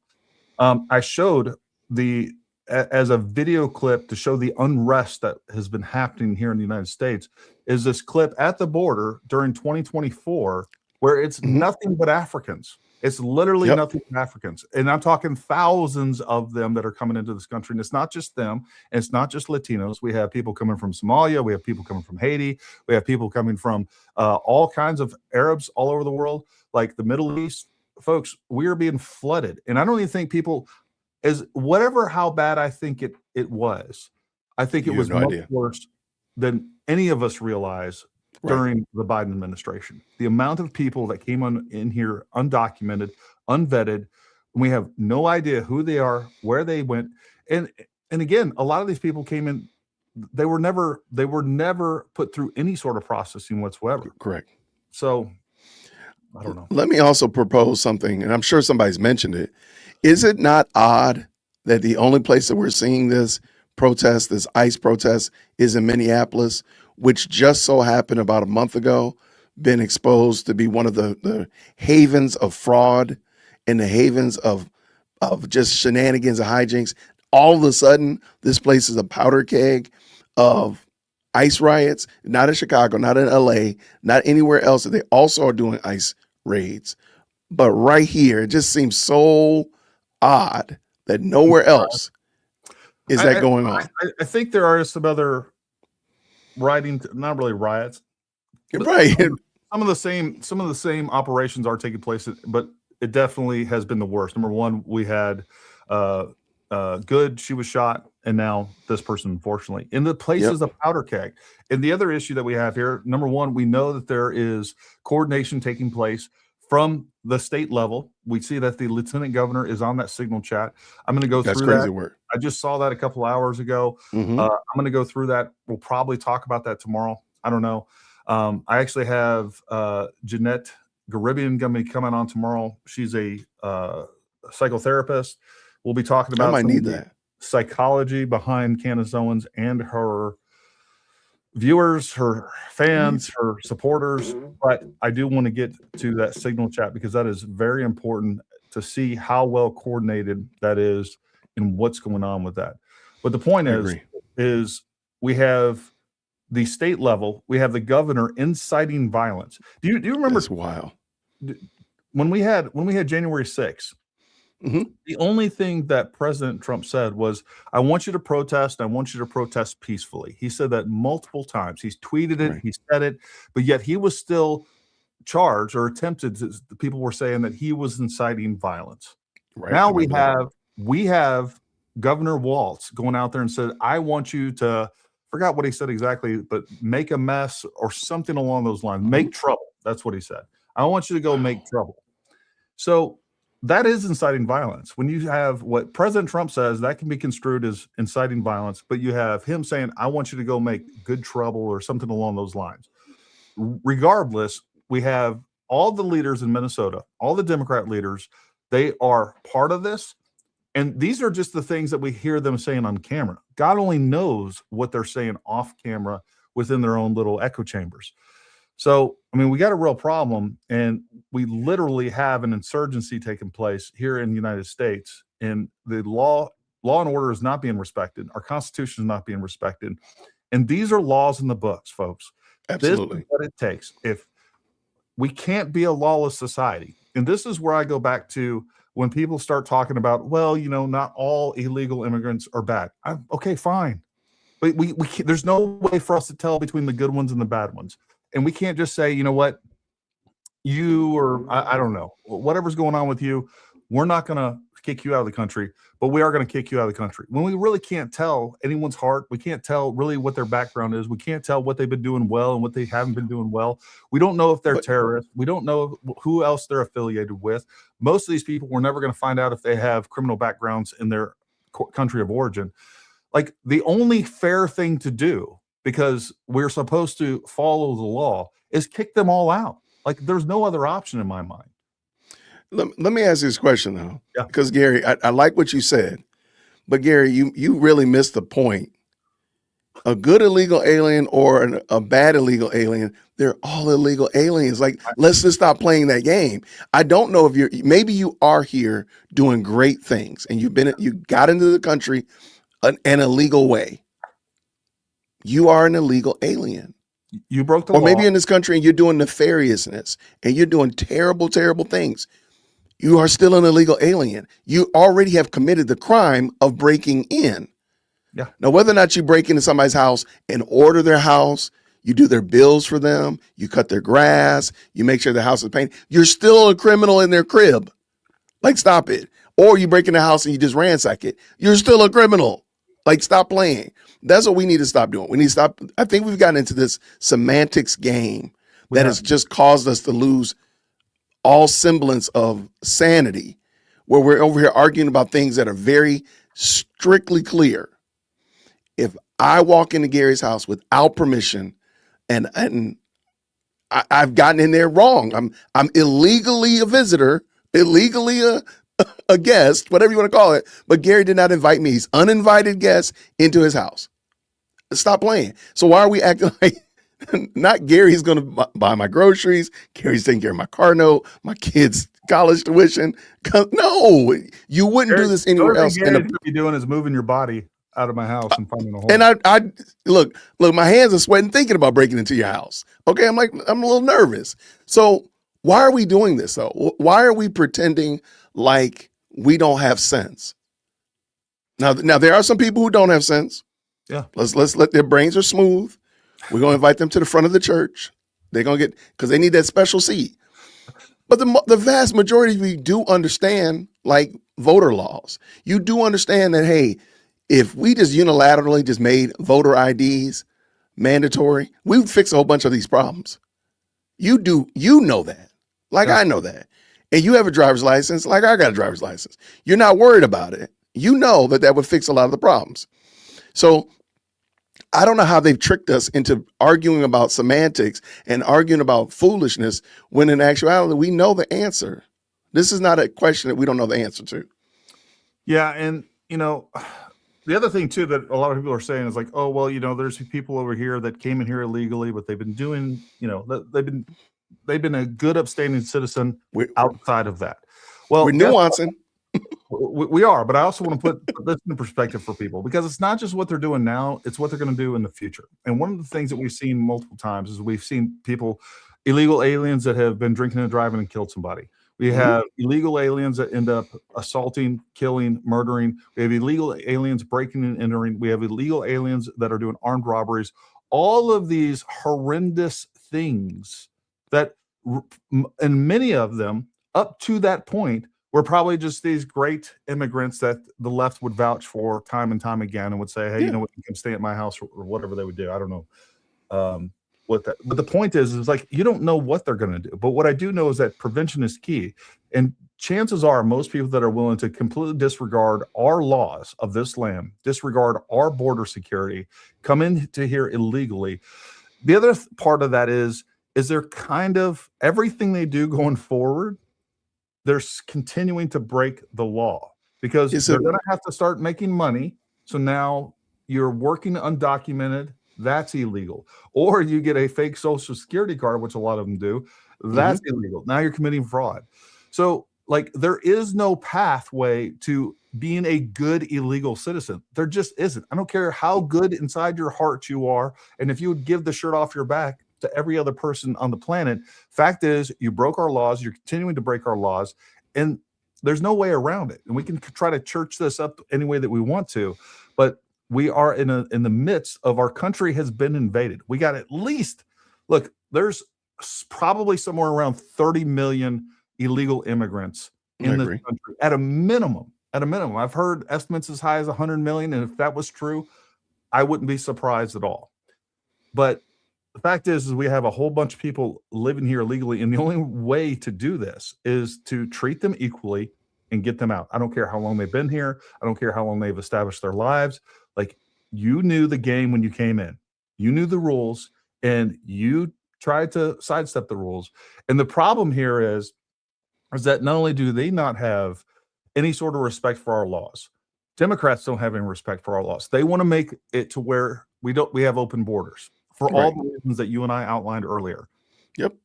[SPEAKER 1] I showed the as a video clip to show the unrest that has been happening here in the United States is this clip at the border during 2024 where it's nothing but Africans. It's literally nothing but Africans. And I'm talking thousands of them that are coming into this country. And it's not just them. And it's not just Latinos. We have people coming from Somalia. We have people coming from Haiti. We have people coming from all kinds of Arabs all over the world, like the Middle East. Folks, we are being flooded. And I don't even think people, as whatever how bad I think it was, I think it was much worse than any of us realize during the Biden administration. The amount of people that came in here undocumented, unvetted, we have no idea who they are, where they went. And again, a lot of these people came in, they were never put through any sort of processing whatsoever.
[SPEAKER 2] Correct.
[SPEAKER 1] So I don't know.
[SPEAKER 2] Let me also propose something, and I'm sure somebody's mentioned it. Is it not odd that the only place that we're seeing this protest, this ICE protest, is in Minneapolis, which just so happened about a month ago, been exposed to be one of the havens of fraud and the havens of just shenanigans and hijinks? All of a sudden, this place is a powder keg of ICE riots, not in Chicago, not in LA, not anywhere else. They also are doing ICE raids. But right here, it just seems so odd that nowhere else is that going on.
[SPEAKER 1] I think there are some other rioting, not really riots.
[SPEAKER 2] Right.
[SPEAKER 1] Some of the same operations are taking place, but it definitely has been the worst. Number one, we had Good, she was shot, and now this person, unfortunately. In the places of powder keg. And the other issue that we have here, number one, we know that there is coordination taking place from the state level. We see that the lieutenant governor is on that signal chat. I'm going to go through that. That's crazy work. I just saw that a couple hours ago. I'm going to go through that. We'll probably talk about that tomorrow. I don't know. I actually have Jeanette Garibian going to be coming on tomorrow. She's a psychotherapist. We'll be talking about psychology behind Candace Owens and her viewers, her fans, her supporters. But I do want to get to that signal chat because that is very important to see how well coordinated that is and what's going on with that. But the point is we have the state level, we have the governor inciting violence. Do you remember?
[SPEAKER 2] That's wild.
[SPEAKER 1] When we had January 6th, the only thing that President Trump said was, I want you to protest. I want you to protest peacefully. He said that multiple times. He's tweeted it. He said it. But yet he was still charged or attempted to, people were saying that he was inciting violence. Now we have Governor Walz going out there and said, I want you to, forgot what he said exactly, but make a mess or something along those lines. Make trouble. That's what he said. I want you to go make trouble. So that is inciting violence. When you have what President Trump says, that can be construed as inciting violence, but you have him saying, I want you to go make good trouble or something along those lines. Regardless, we have all the leaders in Minnesota, all the Democrat leaders, they are part of this. And these are just the things that we hear them saying on camera. God only knows what they're saying off camera within their own little echo chambers. So, I mean, we got a real problem, and we literally have an insurgency taking place here in the United States, and the law and order is not being respected. Our Constitution is not being respected. And these are laws in the books, folks.
[SPEAKER 2] Absolutely.
[SPEAKER 1] This is what it takes. If we can't be a lawless society, and this is where I go back to when people start talking about, well, you know, not all illegal immigrants are bad. Okay, fine. But we can't, there's no way for us to tell between the good ones and the bad ones. And we can't just say, you know what, you or I don't know, whatever's going on with you, we're not going to kick you out of the country, but we are going to kick you out of the country. When we really can't tell anyone's heart, we can't tell really what their background is. We can't tell what they've been doing well and what they haven't been doing well. We don't know if they're terrorists. We don't know who else they're affiliated with. Most of these people, we're never going to find out if they have criminal backgrounds in their country of origin. Like, the only fair thing to do, because we're supposed to follow the law, is kick them all out. Like, there's no other option in my mind.
[SPEAKER 2] Let me ask you this question, though. Yeah. Because, Gary, I like what you said. But, Gary, you really missed the point. A good illegal alien or a bad illegal alien, they're all illegal aliens. Like, let's just stop playing that game. I don't know if maybe you are here doing great things, and you got into the country an illegal way, you are an illegal alien.
[SPEAKER 1] You broke the
[SPEAKER 2] Or
[SPEAKER 1] law.
[SPEAKER 2] maybe in this country and you're doing nefariousness and you're doing terrible, terrible things. You are still an illegal alien. You already have committed the crime of breaking in.
[SPEAKER 1] Yeah.
[SPEAKER 2] Now, whether or not you break into somebody's house and order their house, you do their bills for them, you cut their grass, you make sure their house is painted, you're still a criminal in their crib. Like, stop it. Or you break in the house and you just ransack it. You're still a criminal. Like, stop playing. That's what we need to stop doing. We need to stop. I think we've gotten into this semantics game that has just caused us to lose all semblance of sanity, where we're over here arguing about things that are very strictly clear. If I walk into Gary's house without permission and I've gotten in there wrong, I'm illegally a visitor, illegally a guest, whatever you want to call it, but Gary did not invite me. He's uninvited guest into his house. Stop playing. So why are we acting like not Gary's going to buy my groceries, Gary's taking care of my car note, my kids' college tuition? No, you wouldn't do this anywhere else.
[SPEAKER 1] Gary's going to be doing is moving your body out of my house and finding a hole.
[SPEAKER 2] And I look, my hands are sweating thinking about breaking into your house. Okay, I'm a little nervous. So why are we doing this though? Why are we pretending like we don't have sense? Now there are some people who don't have sense.
[SPEAKER 1] Yeah.
[SPEAKER 2] Let's let their brains are smooth. We're going to invite them to the front of the church. They're going to get, because they need that special seat. But the vast majority of you do understand, like, voter laws. You do understand that, hey, if we just unilaterally just made voter IDs mandatory, we would fix a whole bunch of these problems. You know that. Like, I know that. And you have a driver's license, like I got a driver's license. You're not worried about it. You know that would fix a lot of the problems. So I don't know how they've tricked us into arguing about semantics and arguing about foolishness when in actuality, we know the answer. This is not a question that we don't know the answer to.
[SPEAKER 1] Yeah. And, the other thing too, that a lot of people are saying is like, oh, well, there's people over here that came in here illegally, but they've been doing, they've been a good upstanding citizen outside of that. Well,
[SPEAKER 2] we're nuancing.
[SPEAKER 1] We are, but I also want to put this in perspective for people, because it's not just what they're doing now, it's what they're going to do in the future. And one of the things that we've seen multiple times is we've seen illegal aliens that have been drinking and driving and killed somebody. We have illegal aliens that end up assaulting, killing, murdering. We have illegal aliens breaking and entering. We have illegal aliens that are doing armed robberies. All of these horrendous things that, and many of them up to that point, we're probably just these great immigrants that the left would vouch for time and time again and would say, hey, you know what, you can stay at my house, or whatever they would do. I don't know but the point is like, you don't know what they're going to do. But what I do know is that prevention is key. And chances are most people that are willing to completely disregard our laws of this land, disregard our border security, come into here illegally. The other part of that is they're kind of, everything they do going forward, they're continuing to break the law, because they're going to have to start making money. So now you're working undocumented. That's illegal. Or you get a fake social security card, which a lot of them do. That's illegal. Now you're committing fraud. So like, there is no pathway to being a good illegal citizen. There just isn't. I don't care how good inside your heart you are. And if you would give the shirt off your back to every other person on the planet, fact is you broke our laws. You're continuing to break our laws, and there's no way around it. And we can try to church this up any way that we want to, but we are in the midst of, our country has been invaded. We got at least, look, there's probably somewhere around 30 million illegal immigrants in this country at a minimum. I've heard estimates as high as 100 million. And if that was true, I wouldn't be surprised at all. But the fact is we have a whole bunch of people living here illegally. And the only way to do this is to treat them equally and get them out. I don't care how long they've been here. I don't care how long they've established their lives. Like, you knew the game when you came in. You knew the rules, and you tried to sidestep the rules. And the problem here is that not only do they not have any sort of respect for our laws, Democrats don't have any respect for our laws. They want to make it to where we have open borders for all the reasons that you and I outlined earlier.
[SPEAKER 2] Yep.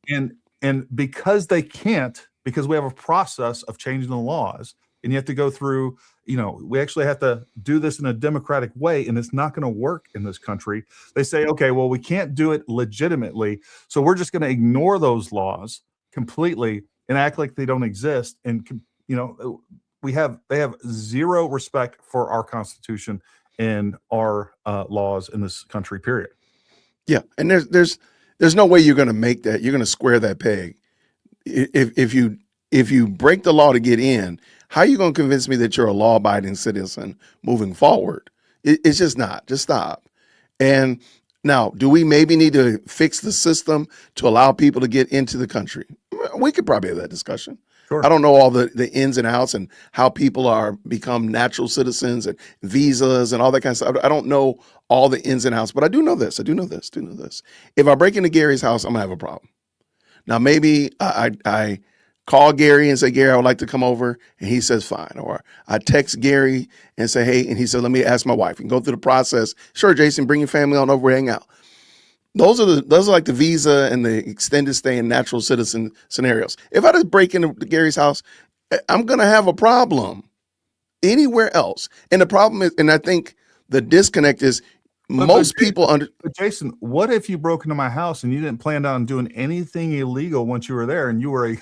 [SPEAKER 1] And because they can't, because we have a process of changing the laws, and you have to go through, we actually have to do this in a democratic way, and it's not going to work in this country. They say, okay, well, we can't do it legitimately, so we're just going to ignore those laws completely and act like they don't exist. And they have zero respect for our Constitution and our laws in this country, period.
[SPEAKER 2] Yeah, and there's no way you're going to make that. You're going to square that peg. If you break the law to get in, how are you going to convince me that you're a law-abiding citizen moving forward? It's just not. Just stop. And now, do we maybe need to fix the system to allow people to get into the country? We could probably have that discussion.
[SPEAKER 1] Sure.
[SPEAKER 2] I don't know all the ins and outs and how people are become natural citizens and visas and all that kind of stuff. I don't know all the ins and outs, but I do know this. If I break into Gary's house, I'm gonna have a problem. Now, maybe I call Gary and say, Gary, I would like to come over. And he says, fine. Or I text Gary and say, hey, and he said, let me ask my wife. And go through the process. Sure, Jason, bring your family on over, hang out. Those are like the visa and the extended stay and natural citizen scenarios. If I just break into Gary's house, I'm going to have a problem anywhere else. And the problem is, and I think the disconnect is most people under.
[SPEAKER 1] But Jason, what if you broke into my house and you didn't plan on doing anything illegal once you were there, and you were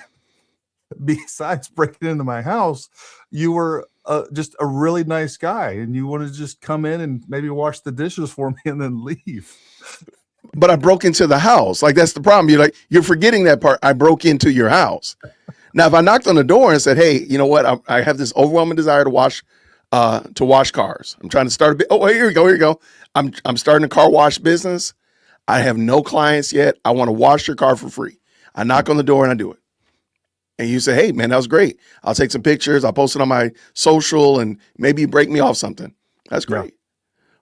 [SPEAKER 1] besides breaking into my house, you were just a really nice guy, and you wanted to just come in and maybe wash the dishes for me and then leave?
[SPEAKER 2] But I broke into the house. Like, that's the problem. You're forgetting that part. I broke into your house. Now, if I knocked on the door and said, hey, you know what? I have this overwhelming desire to wash cars. I'm trying to start a bit. Oh, here we go. I'm starting a car wash business. I have no clients yet. I want to wash your car for free. I knock on the door and I do it. And you say, hey, man, that was great. I'll take some pictures. I'll post it on my social and maybe you break me off something. That's great. Yeah.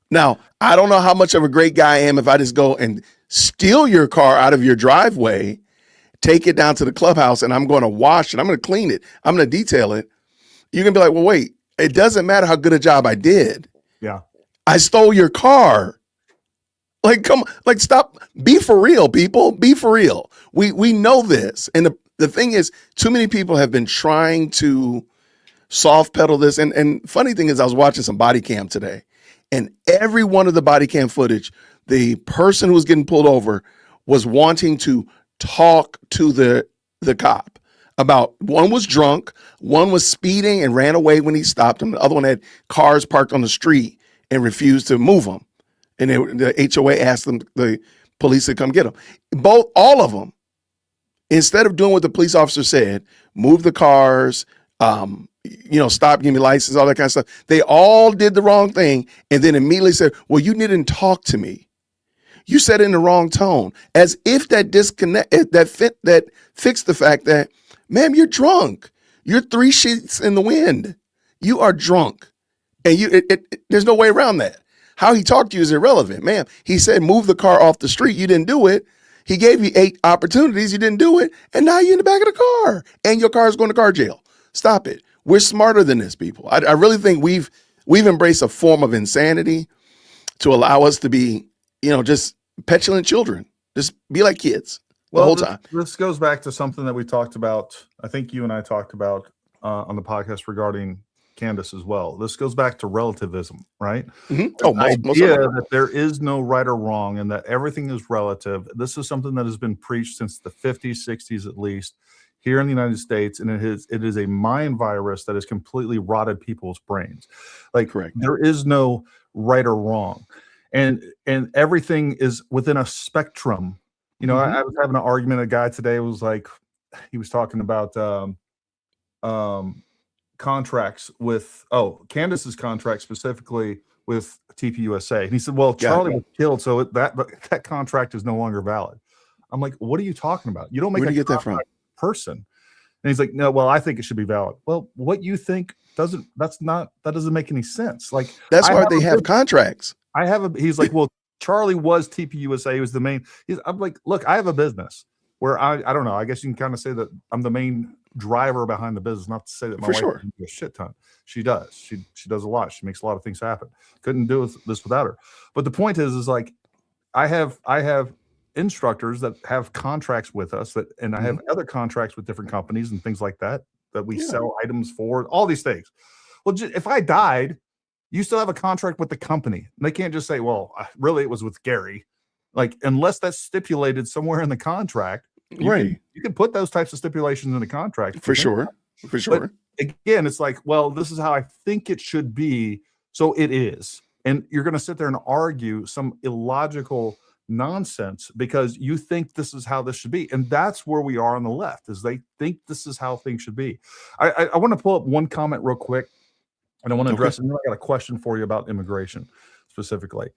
[SPEAKER 2] Now, I don't know how much of a great guy I am if I just go and steal your car out of your driveway, take it down to the clubhouse, and I'm going to wash it. I'm going to clean it. I'm going to detail it. You're going to be like, well, wait, it doesn't matter how good a job I did.
[SPEAKER 1] Yeah.
[SPEAKER 2] I stole your car. Like, come on, like, stop. Be for real, people. Be for real. We know this. And the thing is, too many people have been trying to soft pedal this. And funny thing is, I was watching some body cam today. And every one of the body cam footage, the person who was getting pulled over was wanting to talk to the cop about, one was drunk, one was speeding and ran away when he stopped him. The other one had cars parked on the street and refused to move them. And the HOA asked them, the police to come get them. All of them, instead of doing what the police officer said, move the cars, stop, give me license, all that kind of stuff. They all did the wrong thing and then immediately said, well, you didn't talk to me. You said it in the wrong tone, as if that fixed the fact that, ma'am, you're drunk. You're 3 sheets in the wind. You are drunk. And there's no way around that. How he talked to you is irrelevant. Ma'am, he said, move the car off the street. You didn't do it. He gave you 8 opportunities. You didn't do it. And now you're in the back of the car and your car is going to car jail. Stop it. We're smarter than this, people. I really think we've embraced a form of insanity to allow us to be, just petulant children. Just be like kids the whole time.
[SPEAKER 1] This goes back to something that we talked about. I think you and I talked about on the podcast regarding Candace as well. This goes back to relativism, right?
[SPEAKER 2] Mm-hmm.
[SPEAKER 1] The idea that there is no right or wrong and that everything is relative. This is something that has been preached since the 50s, 60s at least, here in the United States, and it is a mind virus that has completely rotted people's brains. Like, correct. There is no right or wrong, and everything is within a spectrum. I was having an argument. A guy today was like, he was talking about contracts with Candace's contract specifically with TPUSA, and he said, well, Charlie was killed, so that contract is no longer valid. I'm like, what are you talking about? You don't make.
[SPEAKER 2] Where do you get that from?
[SPEAKER 1] Person. And he's like, no, well, I think it should be valid. Well, what you think that doesn't make any sense. Like,
[SPEAKER 2] that's why they have contracts.
[SPEAKER 1] He's like, well, Charlie was TPUSA, he was the main. I'm like, look, I have a business where I don't know. I guess you can kind of say that I'm the main driver behind the business. Not to say that my wife doesn't do a shit ton. She does. She does a lot. She makes a lot of things happen. Couldn't do this without her. But the point is like, I have instructors that have contracts with us and I have other contracts with different companies and things like that. that we sell items for, all these things. Well, if I died, you still have a contract with the company. And they can't just say, well, really, it was with Gary. Like, unless that's stipulated somewhere in the contract, you can put those types of stipulations in the contract.
[SPEAKER 2] For sure.
[SPEAKER 1] But again, it's like, well, this is how I think it should be. So it is. And you're going to sit there and argue some illogical nonsense because you think this is how this should be. And that's where we are on the left, is they think this is how things should be. I want to pull up one comment real quick, and I want to address it. I got a question for you about immigration specifically.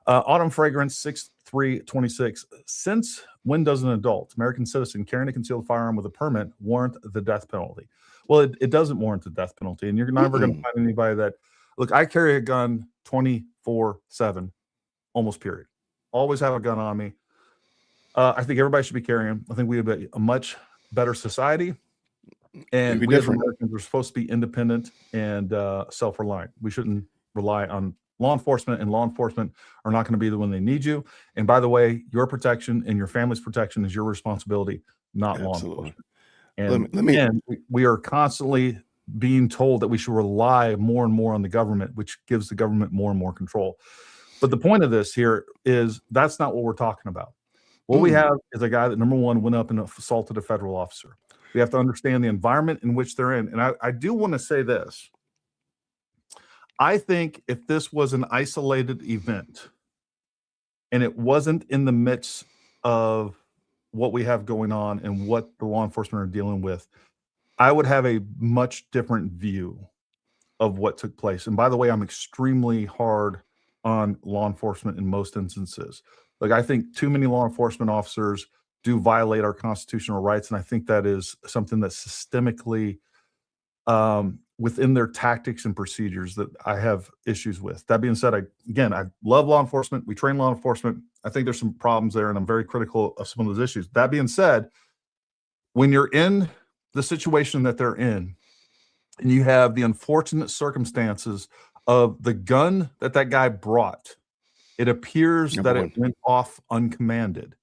[SPEAKER 1] Autumn Fragrance 6326. Since when does an adult American citizen carrying a concealed firearm with a permit warrant the death penalty? Well, it doesn't warrant the death penalty. And you're never going to find anybody that, look, I carry a gun 24/7, almost period. Always have a gun on me. I think everybody should be carrying. I think we have a much better society. And we as Americans are supposed to be independent and self-reliant. We shouldn't rely on law enforcement, and law enforcement are not going to be the one they need you. And by the way, your protection and your family's protection is your responsibility, not law enforcement. And we are constantly being told that we should rely more and more on the government, which gives the government more and more control. But the point of this here is that's not what we're talking about. What we have is a guy that, number one, went up and assaulted a federal officer. We have to understand the environment in which they're in. And I do want to say this. I think if this was an isolated event and it wasn't in the midst of what we have going on and what the law enforcement are dealing with, I would have a much different view of what took place. And by the way, I'm extremely hard on law enforcement in most instances. Like, I think too many law enforcement officers do violate our constitutional rights. And I think that is something that's systemically within their tactics and procedures that I have issues with. That being said, I love law enforcement. We train law enforcement. I think there's some problems there, and I'm very critical of some of those issues. That being said, when you're in the situation that they're in, and you have the unfortunate circumstances of the gun that guy brought, it appears that it went off uncommanded.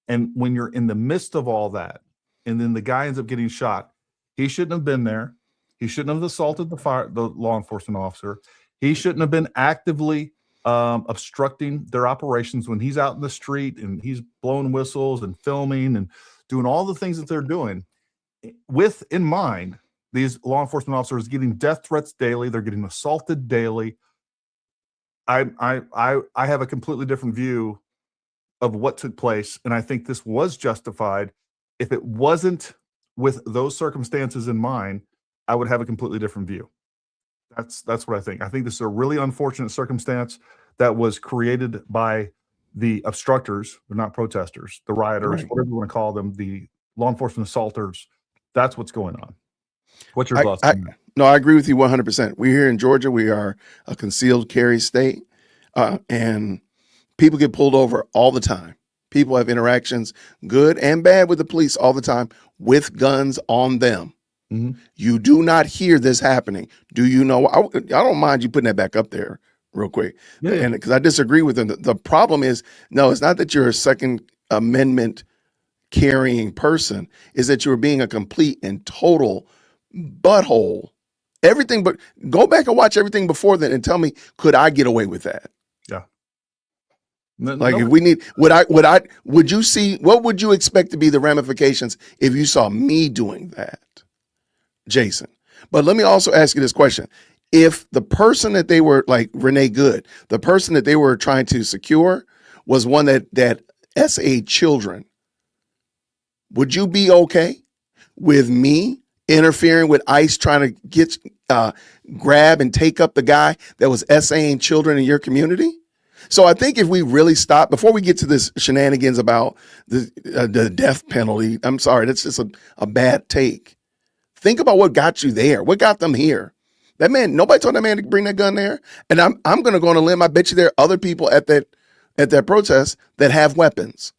[SPEAKER 1] And when you're in the midst of all that, and then the guy ends up getting shot, he shouldn't have been there. He shouldn't have assaulted the law enforcement officer. He shouldn't have been actively obstructing their operations when he's out in the street and he's blowing whistles and filming and doing all the things that they're doing. With in mind, these law enforcement officers getting death threats daily. They're getting assaulted daily. I have a completely different view of what took place, and I think this was justified. If it wasn't with those circumstances in mind, I would have a completely different view. That's what I think. I think this is a really unfortunate circumstance that was created by the obstructors. They're not protesters, the rioters, whatever you want to call them, the law enforcement assaulters. That's what's going on. What's your thoughts on that?
[SPEAKER 2] No, I agree with you 100%. We're here in Georgia. We are a concealed carry state, and people get pulled over all the time. People have interactions, good and bad, with the police all the time with guns on them. You do not hear this happening. Do you know? I don't mind you putting that back up there real quick. And because I disagree with them. The problem is, no, it's not that you're a Second Amendment carrying person, is that you're being a complete and total butthole. Everything, but go back and watch everything before then and tell me, could I get away with that?
[SPEAKER 1] Yeah.
[SPEAKER 2] If we need, would you see, what would you expect to be the ramifications if you saw me doing that, Jason? But let me also ask you this question. If the person that they were, like Renee Good, the person that they were trying to secure was one that SA children, would you be okay with me interfering with ICE trying to get grab and take up the guy that was SAing children in your community? So I think if we really stop, before we get to this shenanigans about the death penalty, I'm sorry, that's just a bad take. Think about what got you there. What got them here? That man, nobody told that man to bring that gun there. And I'm going to go on a limb. I bet you there are other people at that protest that have weapons.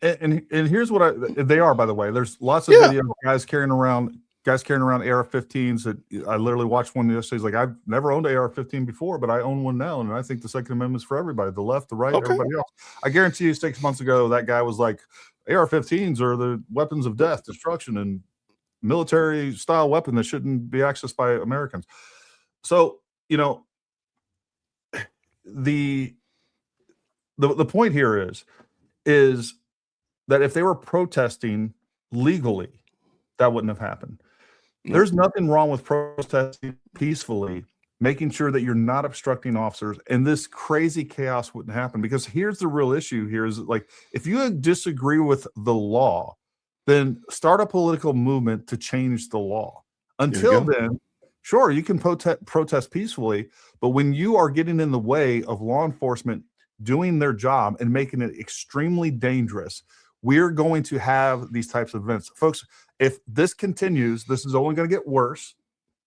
[SPEAKER 1] And here's what they are, by the way. There's lots of video of guys carrying around AR-15s. That I literally watched one yesterday. He's like, I've never owned an AR-15 before, but I own one now, and I think the Second Amendment's for everybody, the left, the right, everybody else. I guarantee you, 6 months ago, that guy was like, AR-15s are the weapons of death, destruction, and military style weapon that shouldn't be accessed by Americans. So, you know, the point here is that if they were protesting legally, that wouldn't have happened. There's nothing wrong with protesting peacefully, making sure that you're not obstructing officers, and this crazy chaos wouldn't happen. Because here's the real issue here is, like, if you disagree with the law, then start a political movement to change the law. Until then, sure, you can protest peacefully, but when you are getting in the way of law enforcement doing their job and making it extremely dangerous, we're going to have these types of events. Folks, if this continues, this is only going to get worse.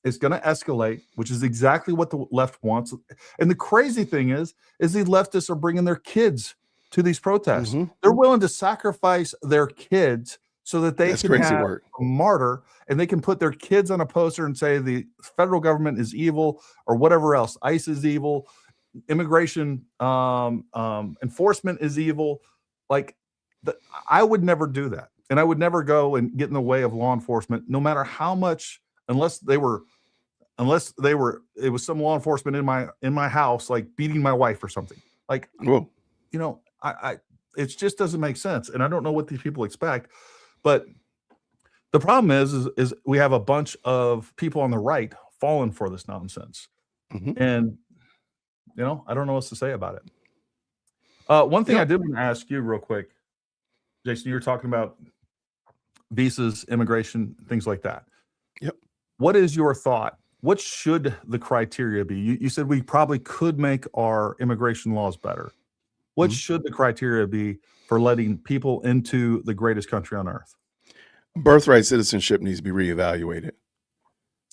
[SPEAKER 1] It's going to escalate, which is exactly what the left wants. And the crazy thing is the leftists are bringing their kids to these protests. They're willing to sacrifice their kids so that they can have a martyr, and they can put their kids on a poster and say the federal government is evil or whatever else. ICE is evil. Immigration enforcement is evil. Like, I would never do that. And I would never go and get in the way of law enforcement, no matter how much, unless it was some law enforcement in my house, like beating my wife or something. Like, you know, it just doesn't make sense. And I don't know what these people expect. But the problem is we have a bunch of people on the right falling for this nonsense. And, you know, I don't know what to say about it. One thing I did want to ask you real quick, Jason, you were talking about visas, immigration, things like that.
[SPEAKER 2] Yep.
[SPEAKER 1] What is your thought? What should the criteria be? You said we probably could make our immigration laws better. What should the criteria be for letting people into the greatest country on earth?
[SPEAKER 2] Birthright citizenship needs to be reevaluated.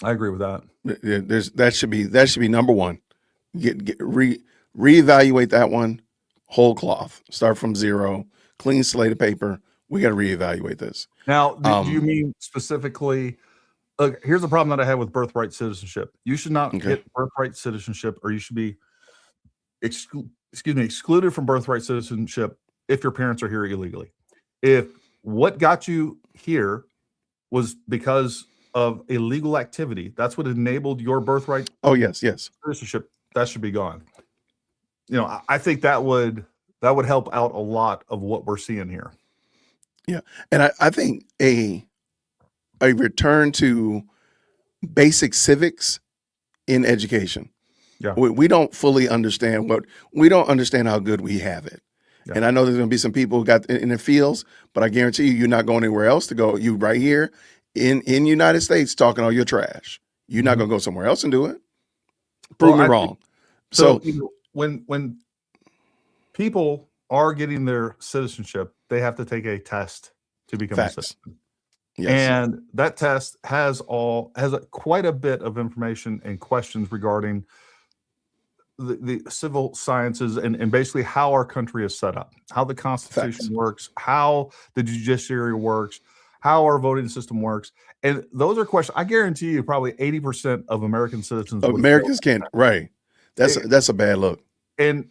[SPEAKER 1] I agree with that.
[SPEAKER 2] That should be number one. Reevaluate that one, whole cloth. Start from zero, clean slate of paper. We got to reevaluate this.
[SPEAKER 1] Now, do you mean specifically? Look, here's the problem that I have with birthright citizenship. You should not get birthright citizenship, or you should be excluded from birthright citizenship if your parents are here illegally. If what got you here was because of illegal activity, that's what enabled your birthright citizenship, that should be gone. You know, I think that would help out a lot of what we're seeing here.
[SPEAKER 2] Yeah. And I think a return to basic civics in education.
[SPEAKER 1] Yeah.
[SPEAKER 2] We don't fully understand we don't understand how good we have it. Yeah. And I know there's going to be some people who got in the fields, but I guarantee you're not going anywhere else to go. You right here in United States talking all your trash. You're not going to go somewhere else and do it. Prove me wrong. So
[SPEAKER 1] you know, when people are getting their citizenship, they have to take a test to become a citizen.
[SPEAKER 2] Yes.
[SPEAKER 1] And that test has quite a bit of information and questions regarding the civil sciences and basically how our country is set up, how the Constitution works, how the judiciary works, how our voting system works. And those are questions. I guarantee you probably 80% of American citizens
[SPEAKER 2] can't. Right. That's a bad look.
[SPEAKER 1] And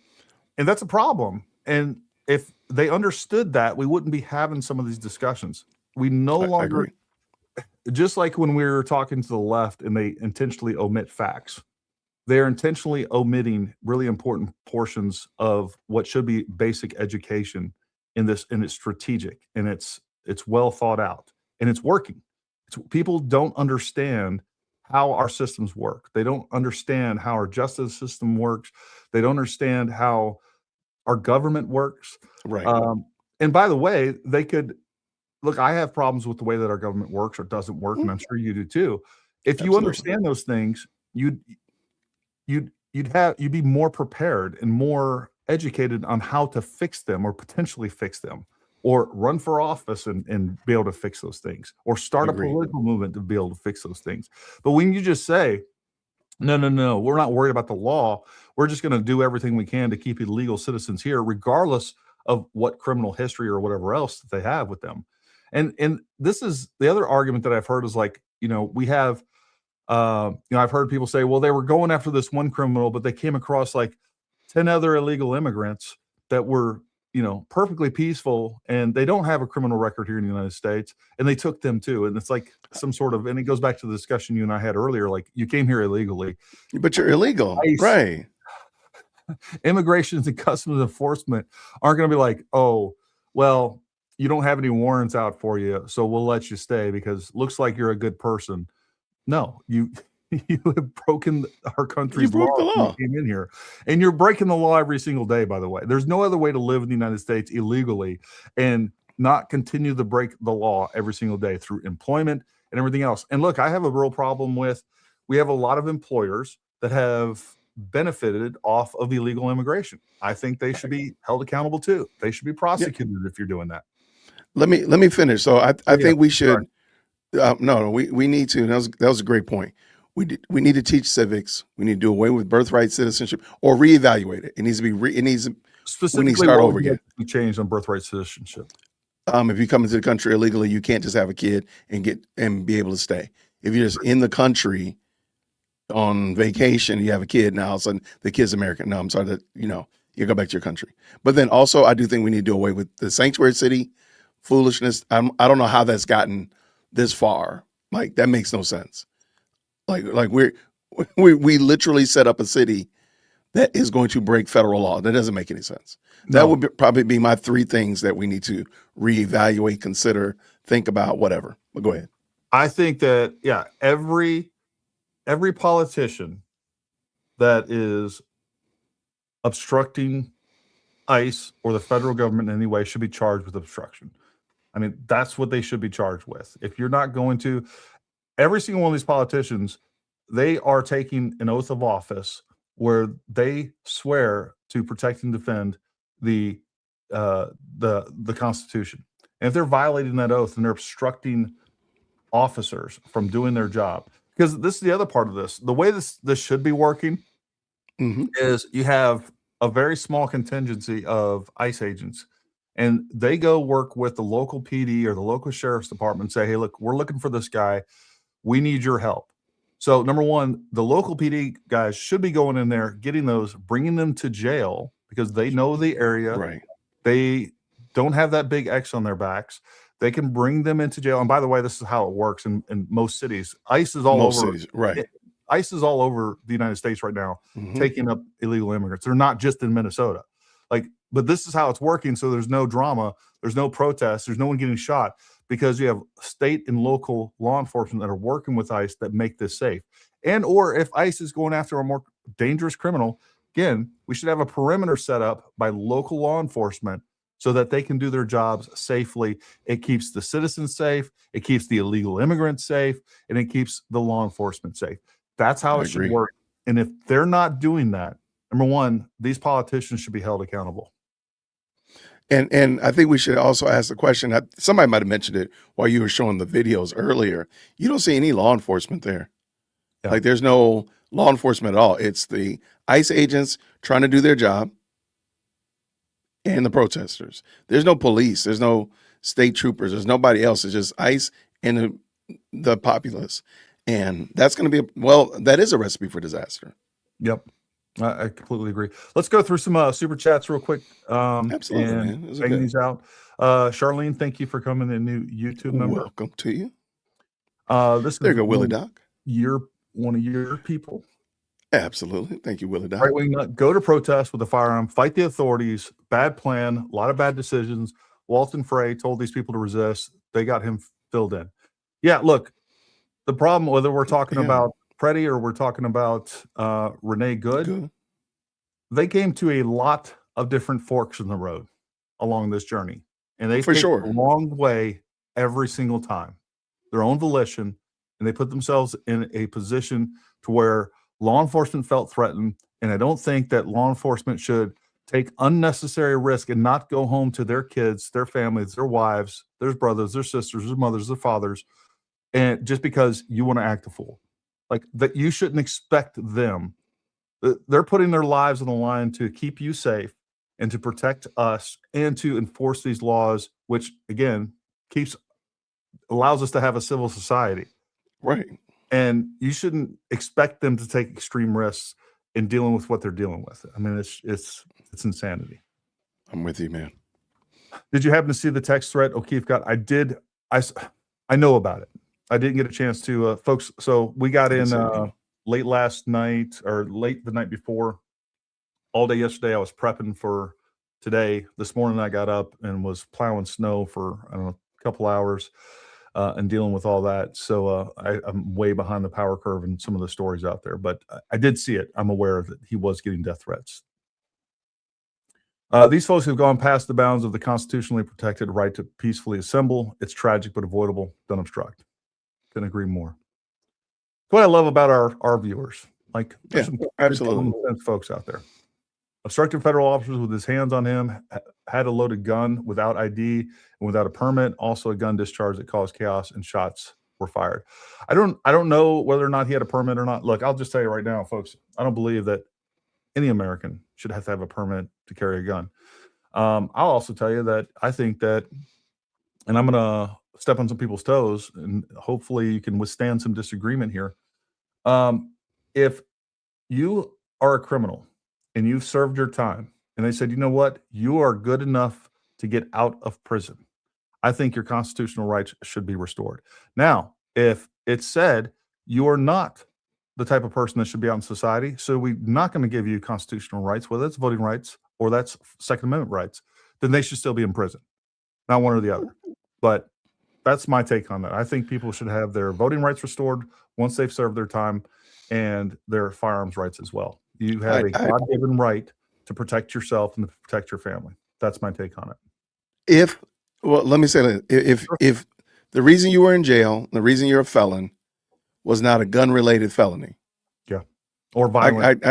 [SPEAKER 1] that's a problem. And if they understood that, we wouldn't be having some of these discussions. We no longer, just like when we were talking to the left and they intentionally omit facts, they're intentionally omitting really important portions of what should be basic education and it's strategic and it's well thought out and it's working. People don't understand how our systems work. They don't understand how our justice system works. They don't understand how our government works.
[SPEAKER 2] Right.
[SPEAKER 1] And by the way, they could look, I have problems with the way that our government works or doesn't work, and I'm sure you do too. If you understand those things, you'd be more prepared and more educated on how to fix them or potentially fix them, or run for office and be able to fix those things, or start a political movement to be able to fix those things. But when you just say, no, we're not worried about the law, we're just going to do everything we can to keep illegal citizens here, regardless of what criminal history or whatever else that they have with them. And this is the other argument that I've heard is like, we have, I've heard people say, well, they were going after this one criminal, but they came across like 10 other illegal immigrants that were perfectly peaceful, and they don't have a criminal record here in the United States, and they took them too. And it's like some sort of, and it goes back to the discussion you and I had earlier, like you came here illegally.
[SPEAKER 2] But you're illegal,
[SPEAKER 1] ICE,
[SPEAKER 2] right?
[SPEAKER 1] Immigrations and Customs Enforcement aren't going to be like, oh, well, you don't have any warrants out for you, so we'll let you stay because looks like you're a good person. No, you have broken our country's
[SPEAKER 2] broke the
[SPEAKER 1] law.
[SPEAKER 2] law.
[SPEAKER 1] You came in here, and you're breaking the law every single day. By the way, there's no other way to live in the United States illegally and not continue to break the law every single day through employment and everything else. And look, I have a real problem with. We have a lot of employers that have benefited off of illegal immigration. I think they should be held accountable too. They should be prosecuted if you're doing that.
[SPEAKER 2] Let me finish. So I think we should. No, we need to. That was a great point. We need to teach civics. We need to do away with birthright citizenship or reevaluate it. It needs to be.
[SPEAKER 1] Specifically,
[SPEAKER 2] we need to start over again.
[SPEAKER 1] Change on birthright citizenship.
[SPEAKER 2] If you come into the country illegally, you can't just have a kid and be able to stay. If you're just in the country on vacation, you have a kid, now all of a sudden the kid's American. No, I'm sorry that you go back to your country. But then also, I do think we need to do away with the sanctuary city foolishness. I don't know how that's gotten this far. Like that makes no sense. Like we literally set up a city that is going to break federal law. That doesn't make any sense.
[SPEAKER 1] No.
[SPEAKER 2] That would probably be my 3 things that we need to reevaluate, consider, think about, whatever. But go ahead.
[SPEAKER 1] I think that every politician that is obstructing ICE or the federal government in any way should be charged with obstruction. I mean, that's what they should be charged with. If you're not going to, every single one of these politicians, they are taking an oath of office where they swear to protect and defend the Constitution. And if they're violating that oath and they're obstructing officers from doing their job, because this is the other part of this, the way this should be working is you have a very small contingency of ICE agents, and they go work with the local PD or the local sheriff's department and say, hey, look, we're looking for this guy. We need your help. So number one, the local PD guys should be going in there, getting those, bringing them to jail because they know the area.
[SPEAKER 2] Right.
[SPEAKER 1] They don't have that big X on their backs. They can bring them into jail. And by the way, this is how it works in most cities. ICE is all over.
[SPEAKER 2] Cities, right.
[SPEAKER 1] ICE is all over the United States right now, taking up illegal immigrants. They're not just in Minnesota. But this is how it's working. So there's no drama. There's no protests. There's no one getting shot because you have state and local law enforcement that are working with ICE that make this safe. And or if ICE is going after a more dangerous criminal, again, we should have a perimeter set up by local law enforcement so that they can do their jobs safely. It keeps the citizens safe, it keeps the illegal immigrants safe, and it keeps the law enforcement safe. That's how it should work. And if they're not doing that, number one, these politicians should be held accountable.
[SPEAKER 2] And I think we should also ask the question, somebody might have mentioned it while you were showing the videos earlier. You don't see any law enforcement there. Yeah. Like there's no law enforcement at all. It's the ICE agents trying to do their job and the protesters. There's no police. There's no state troopers. There's nobody else. It's just ICE and the populace. And that's going to be, that is a recipe for disaster.
[SPEAKER 1] Yep. I completely agree. Let's go through some super chats real quick.
[SPEAKER 2] Absolutely,
[SPEAKER 1] and
[SPEAKER 2] man.
[SPEAKER 1] bang these out. Charlene, thank you for coming, a new YouTube member.
[SPEAKER 2] Welcome to you.
[SPEAKER 1] There
[SPEAKER 2] you go, Willie Doc.
[SPEAKER 1] You're one of your people.
[SPEAKER 2] Absolutely. Thank you, Willie Doc.
[SPEAKER 1] Right wing nut, go to protest with a firearm, fight the authorities. Bad plan, a lot of bad decisions. Walton Frey told these people to resist. They got him filled in. Yeah, look, the problem, whether we're talking about Preddy or we're talking about Renee Good, they came to a lot of different forks in the road along this journey. And they take a long way every single time. Their own volition, and they put themselves in a position to where law enforcement felt threatened. And I don't think that law enforcement should take unnecessary risk and not go home to their kids, their families, their wives, their brothers, their sisters, their mothers, their fathers, and just because you want to act a fool. Like that, you shouldn't expect them. They're putting their lives on the line to keep you safe and to protect us and to enforce these laws, which again allows us to have a civil society.
[SPEAKER 2] Right.
[SPEAKER 1] And you shouldn't expect them to take extreme risks in dealing with what they're dealing with. I mean, it's insanity.
[SPEAKER 2] I'm with you, man.
[SPEAKER 1] Did you happen to see the text thread O'Keefe got? I did. I know about it. I didn't get a chance to, folks. So we got in late last night or late the night before. All day yesterday, I was prepping for today. This morning, I got up and was plowing snow for, I don't know, a couple hours and dealing with all that. So I'm way behind the power curve in some of the stories out there. But I did see it. I'm aware that he was getting death threats. These folks have gone past the bounds of the constitutionally protected right to peacefully assemble. It's tragic but avoidable. Don't obstruct. Couldn't agree more. What I love about our viewers, like there's some
[SPEAKER 2] absolutely
[SPEAKER 1] folks out there. Obstructing federal officers with his hands on him, had a loaded gun without ID and without a permit. Also, a gun discharge that caused chaos and shots were fired. I don't know whether or not he had a permit or not. Look, I'll just tell you right now, folks. I don't believe that any American should have to have a permit to carry a gun. I'll also tell you that I think that, and I'm going to step on some people's toes, and hopefully you can withstand some disagreement here. If you are a criminal and you've served your time and they said, you know what, you are good enough to get out of prison, I think your constitutional rights should be restored. Now, if it's said you are not the type of person that should be out in society, so we're not going to give you constitutional rights, whether it's voting rights or that's Second Amendment rights, then they should still be in prison. Not one or the other. But that's my take on that. I think people should have their voting rights restored once they've served their time and their firearms rights as well. You have a God-given right to protect yourself and to protect your family. That's my take on it.
[SPEAKER 2] Let me say that if the reason you were in jail, the reason you're a felon was not a gun-related felony.
[SPEAKER 1] Yeah. Or violent.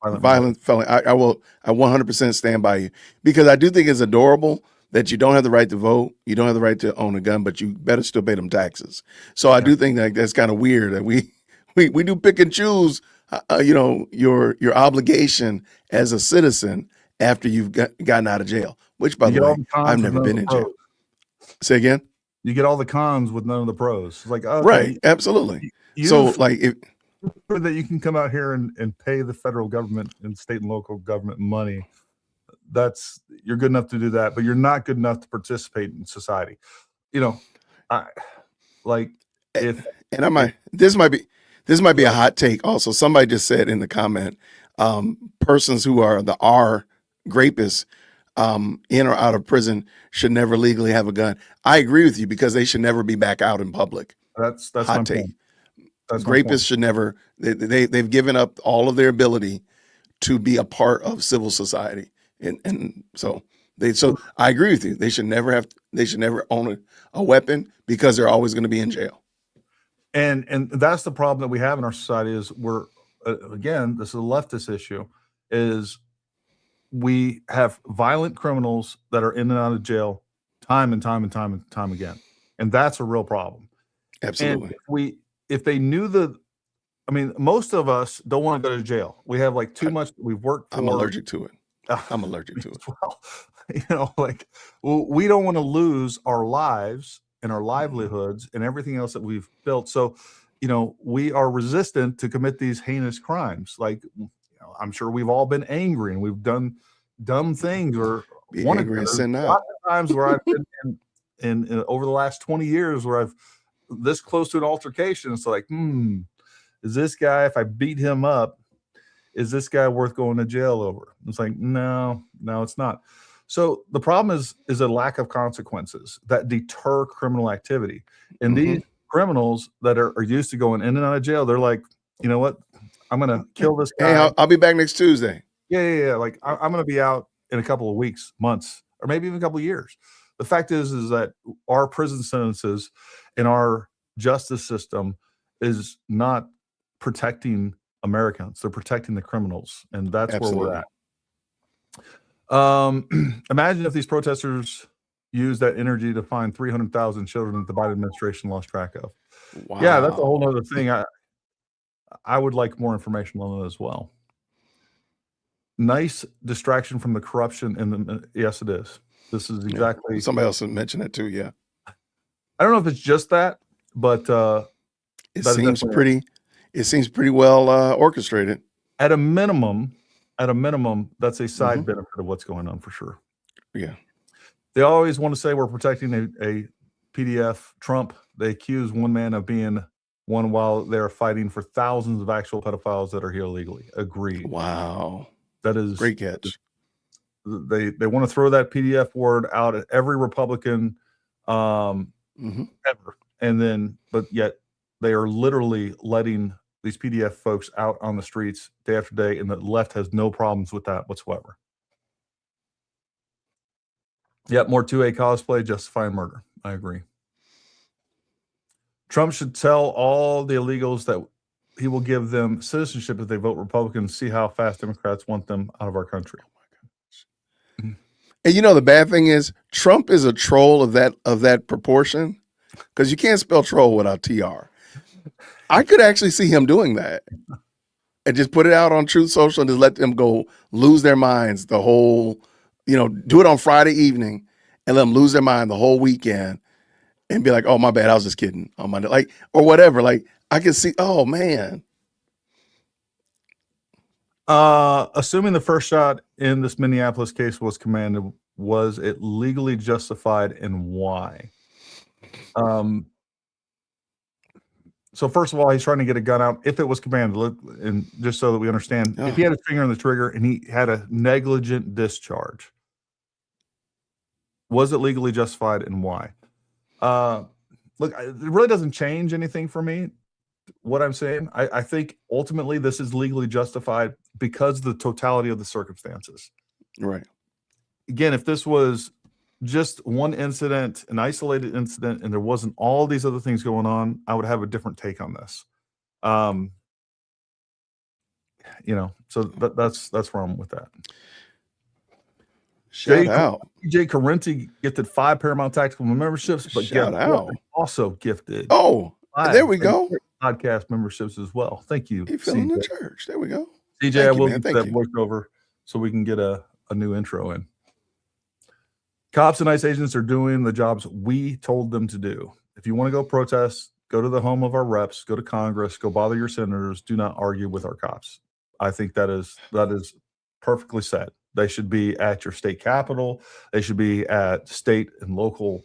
[SPEAKER 2] Violent felony. I 100% stand by you, because I do think it's adorable that you don't have the right to vote, you don't have the right to own a gun, but you better still pay them taxes. So I do think that that's kind of weird that we do pick and choose, your obligation as a citizen after you've gotten out of jail. Which, by the way, I've never been in jail. Say again.
[SPEAKER 1] You get all the cons with none of the pros. It's like, okay,
[SPEAKER 2] right, absolutely. So like
[SPEAKER 1] that you can come out here and pay the federal government and state and local government money. You're good enough to do that, but you're not good enough to participate in society. This might be a hot take. Also, somebody just said in the comment, persons who are the R grapists in or out of prison should never legally have a gun. I agree with you, because they should never be back out in public. That's
[SPEAKER 2] hot
[SPEAKER 1] my
[SPEAKER 2] take.
[SPEAKER 1] Point. That's
[SPEAKER 2] Rapists should never. They've given up all of their ability to be a part of civil society, and so I agree with you. They should never own a weapon, because they're always going to be in jail.
[SPEAKER 1] And that's the problem that we have in our society is again, this is a leftist issue, is we have violent criminals that are in and out of jail time and time and time and time again. And that's a real problem.
[SPEAKER 2] Absolutely.
[SPEAKER 1] And if they knew most of us don't want to go to jail. We have too much we've worked for.
[SPEAKER 2] I'm allergic to it. I'm allergic to it.
[SPEAKER 1] Well, we don't want to lose our lives and our livelihoods and everything else that we've built. So, we are resistant to commit these heinous crimes. I'm sure we've all been angry and we've done dumb things or
[SPEAKER 2] angry and sin
[SPEAKER 1] out. A lot of times where I've been in over the last 20 years where I've this close to an altercation. It's like, is this guy, if I beat him up, is this guy worth going to jail over? It's like, no, it's not. So the problem is a lack of consequences that deter criminal activity. And these criminals that are used to going in and out of jail, they're like, you know what? I'm going to kill this guy.
[SPEAKER 2] Hey, I'll be back next Tuesday.
[SPEAKER 1] Yeah. I'm going to be out in a couple of weeks, months, or maybe even a couple of years. The fact is that our prison sentences and our justice system is not protecting Americans. They're protecting the criminals. And that's
[SPEAKER 2] Absolutely.
[SPEAKER 1] where we're at. Imagine if these protesters used that energy to find 300,000 children that the Biden administration lost track of.
[SPEAKER 2] Wow.
[SPEAKER 1] Yeah, that's a whole other thing. I would like more information on it as well. Nice distraction from the corruption yes, it is. This is exactly.
[SPEAKER 2] Somebody else mentioned it too. Yeah.
[SPEAKER 1] I don't know if it's just that, but
[SPEAKER 2] it seems pretty well orchestrated.
[SPEAKER 1] At a minimum, that's a side benefit of what's going on for sure.
[SPEAKER 2] Yeah.
[SPEAKER 1] They always want to say we're protecting a PDF Trump. They accuse one man of being one while they're fighting for thousands of actual pedophiles that are here illegally. Agreed.
[SPEAKER 2] Wow.
[SPEAKER 1] That is
[SPEAKER 2] Great catch.
[SPEAKER 1] They want to throw that PDF word out at every Republican ever, and then but yet they are literally letting these PDF folks out on the streets day after day, and the left has no problems with that whatsoever. Yep, more 2A cosplay justifying murder. I agree. Trump should tell all the illegals that he will give them citizenship if they vote Republican. See how fast Democrats want them out of our country.
[SPEAKER 2] And you know the bad thing is Trump is a troll of that proportion, because you can't spell troll without TR. I could actually see him doing that and just put it out on Truth Social and just let them go lose their minds the whole, do it on Friday evening and let them lose their mind the whole weekend and be like, oh, my bad, I was just kidding on Monday, like, or whatever. Like, I can see, oh man.
[SPEAKER 1] Assuming the first shot in this Minneapolis case was commanded, was it legally justified and why? So first of all, he's trying to get a gun out. If it was commanded, and just so that we understand, if he had his finger on the trigger and he had a negligent discharge, was it legally justified and why? Look, it really doesn't change anything for me. What I'm saying, I think ultimately this is legally justified because of the totality of the circumstances.
[SPEAKER 2] Right.
[SPEAKER 1] Again, if this was just one incident, an isolated incident, and there wasn't all these other things going on, I would have a different take on this. So that's where I'm with that.
[SPEAKER 2] Shout out.
[SPEAKER 1] Jay Carenti gifted 5 Paramount Tactical memberships, but
[SPEAKER 2] shout out.
[SPEAKER 1] Also gifted.
[SPEAKER 2] Oh, there we go.
[SPEAKER 1] Podcast memberships as well. Thank you.
[SPEAKER 2] You feeling the church. There we go.
[SPEAKER 1] CJ, I will get that voiceover so we can get a new intro in. Cops and ICE agents are doing the jobs we told them to do. If you want to go protest, go to the home of our reps, go to Congress, go bother your senators. Do not argue with our cops. I think that is perfectly said. They should be at your state capitol. They should be at state and local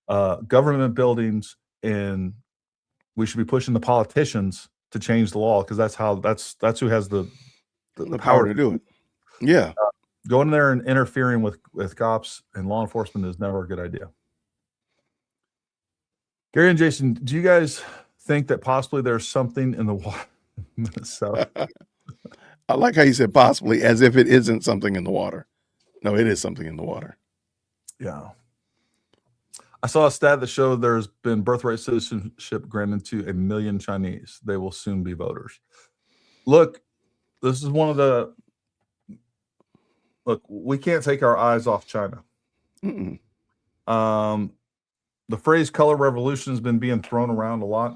[SPEAKER 1] government buildings, and we should be pushing the politicians to change the law, because that's who has the
[SPEAKER 2] power to do it. Yeah.
[SPEAKER 1] Going there and interfering with cops and law enforcement is never a good idea. Gary and Jason, do you guys think that possibly there's something in the water in Minnesota?
[SPEAKER 2] I like how you said possibly, as if it isn't something in the water. No, it is something in the water.
[SPEAKER 1] Yeah. I saw a stat that showed there's been birthright citizenship granted to 1 million Chinese. They will soon be voters. Look, this is one of the... Look, we can't take our eyes off China. The phrase color revolution has been being thrown around a lot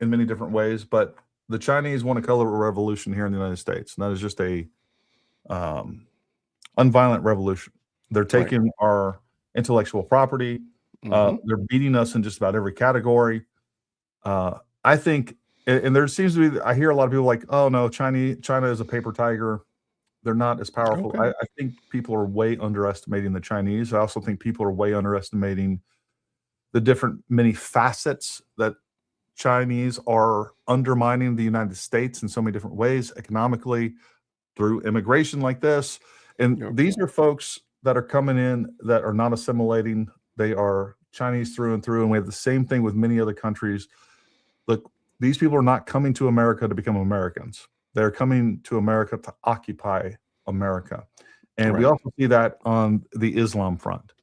[SPEAKER 1] in many different ways, but the Chinese want a color revolution here in the United States, and that is just a unviolent revolution. They're taking our intellectual property. They're beating us in just about every category. I think, and there seems to be, I hear a lot of people like, oh no, China is a paper tiger. They're not as powerful.
[SPEAKER 2] Okay.
[SPEAKER 1] I think people are way underestimating the Chinese. I also think people are way underestimating the many facets that Chinese are undermining the United States in so many different ways, economically, through immigration like this. And these are folks that are coming in that are not assimilating. They are Chinese through and through. And we have the same thing with many other countries. Look, these people are not coming to America to become Americans. They're coming to America to occupy America. And we also see that on the Islam front.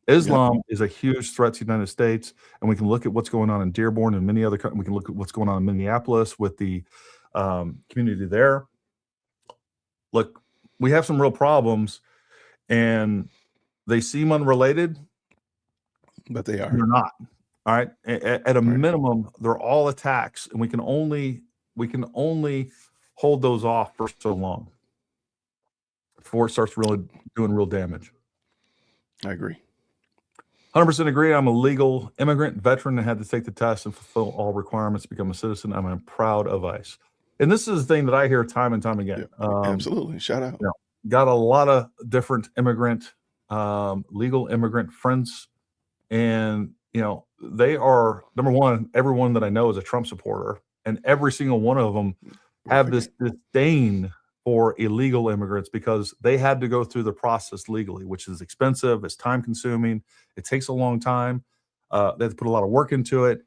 [SPEAKER 1] Islam is a huge threat to the United States, and we can look at what's going on in Dearborn and many other countries. We can look at what's going on in Minneapolis with the community there. Look, we have some real problems, and they seem unrelated,
[SPEAKER 2] but they are.
[SPEAKER 1] They're not. All right. At a minimum, they're all attacks, and we can only hold those off for so long before it starts really doing real damage.
[SPEAKER 2] I agree.
[SPEAKER 1] 100% agree. I'm a legal immigrant veteran and had to take the test and fulfill all requirements to become a citizen. I'm proud of ICE. And this is the thing that I hear time and time again.
[SPEAKER 2] Absolutely. Shout out.
[SPEAKER 1] Got a lot of different immigrant legal immigrant friends, and they are, number one, everyone that I know is a Trump supporter, and every single one of them have this disdain for illegal immigrants because they had to go through the process legally, which is expensive, it's time consuming, it takes a long time. They have to put a lot of work into it.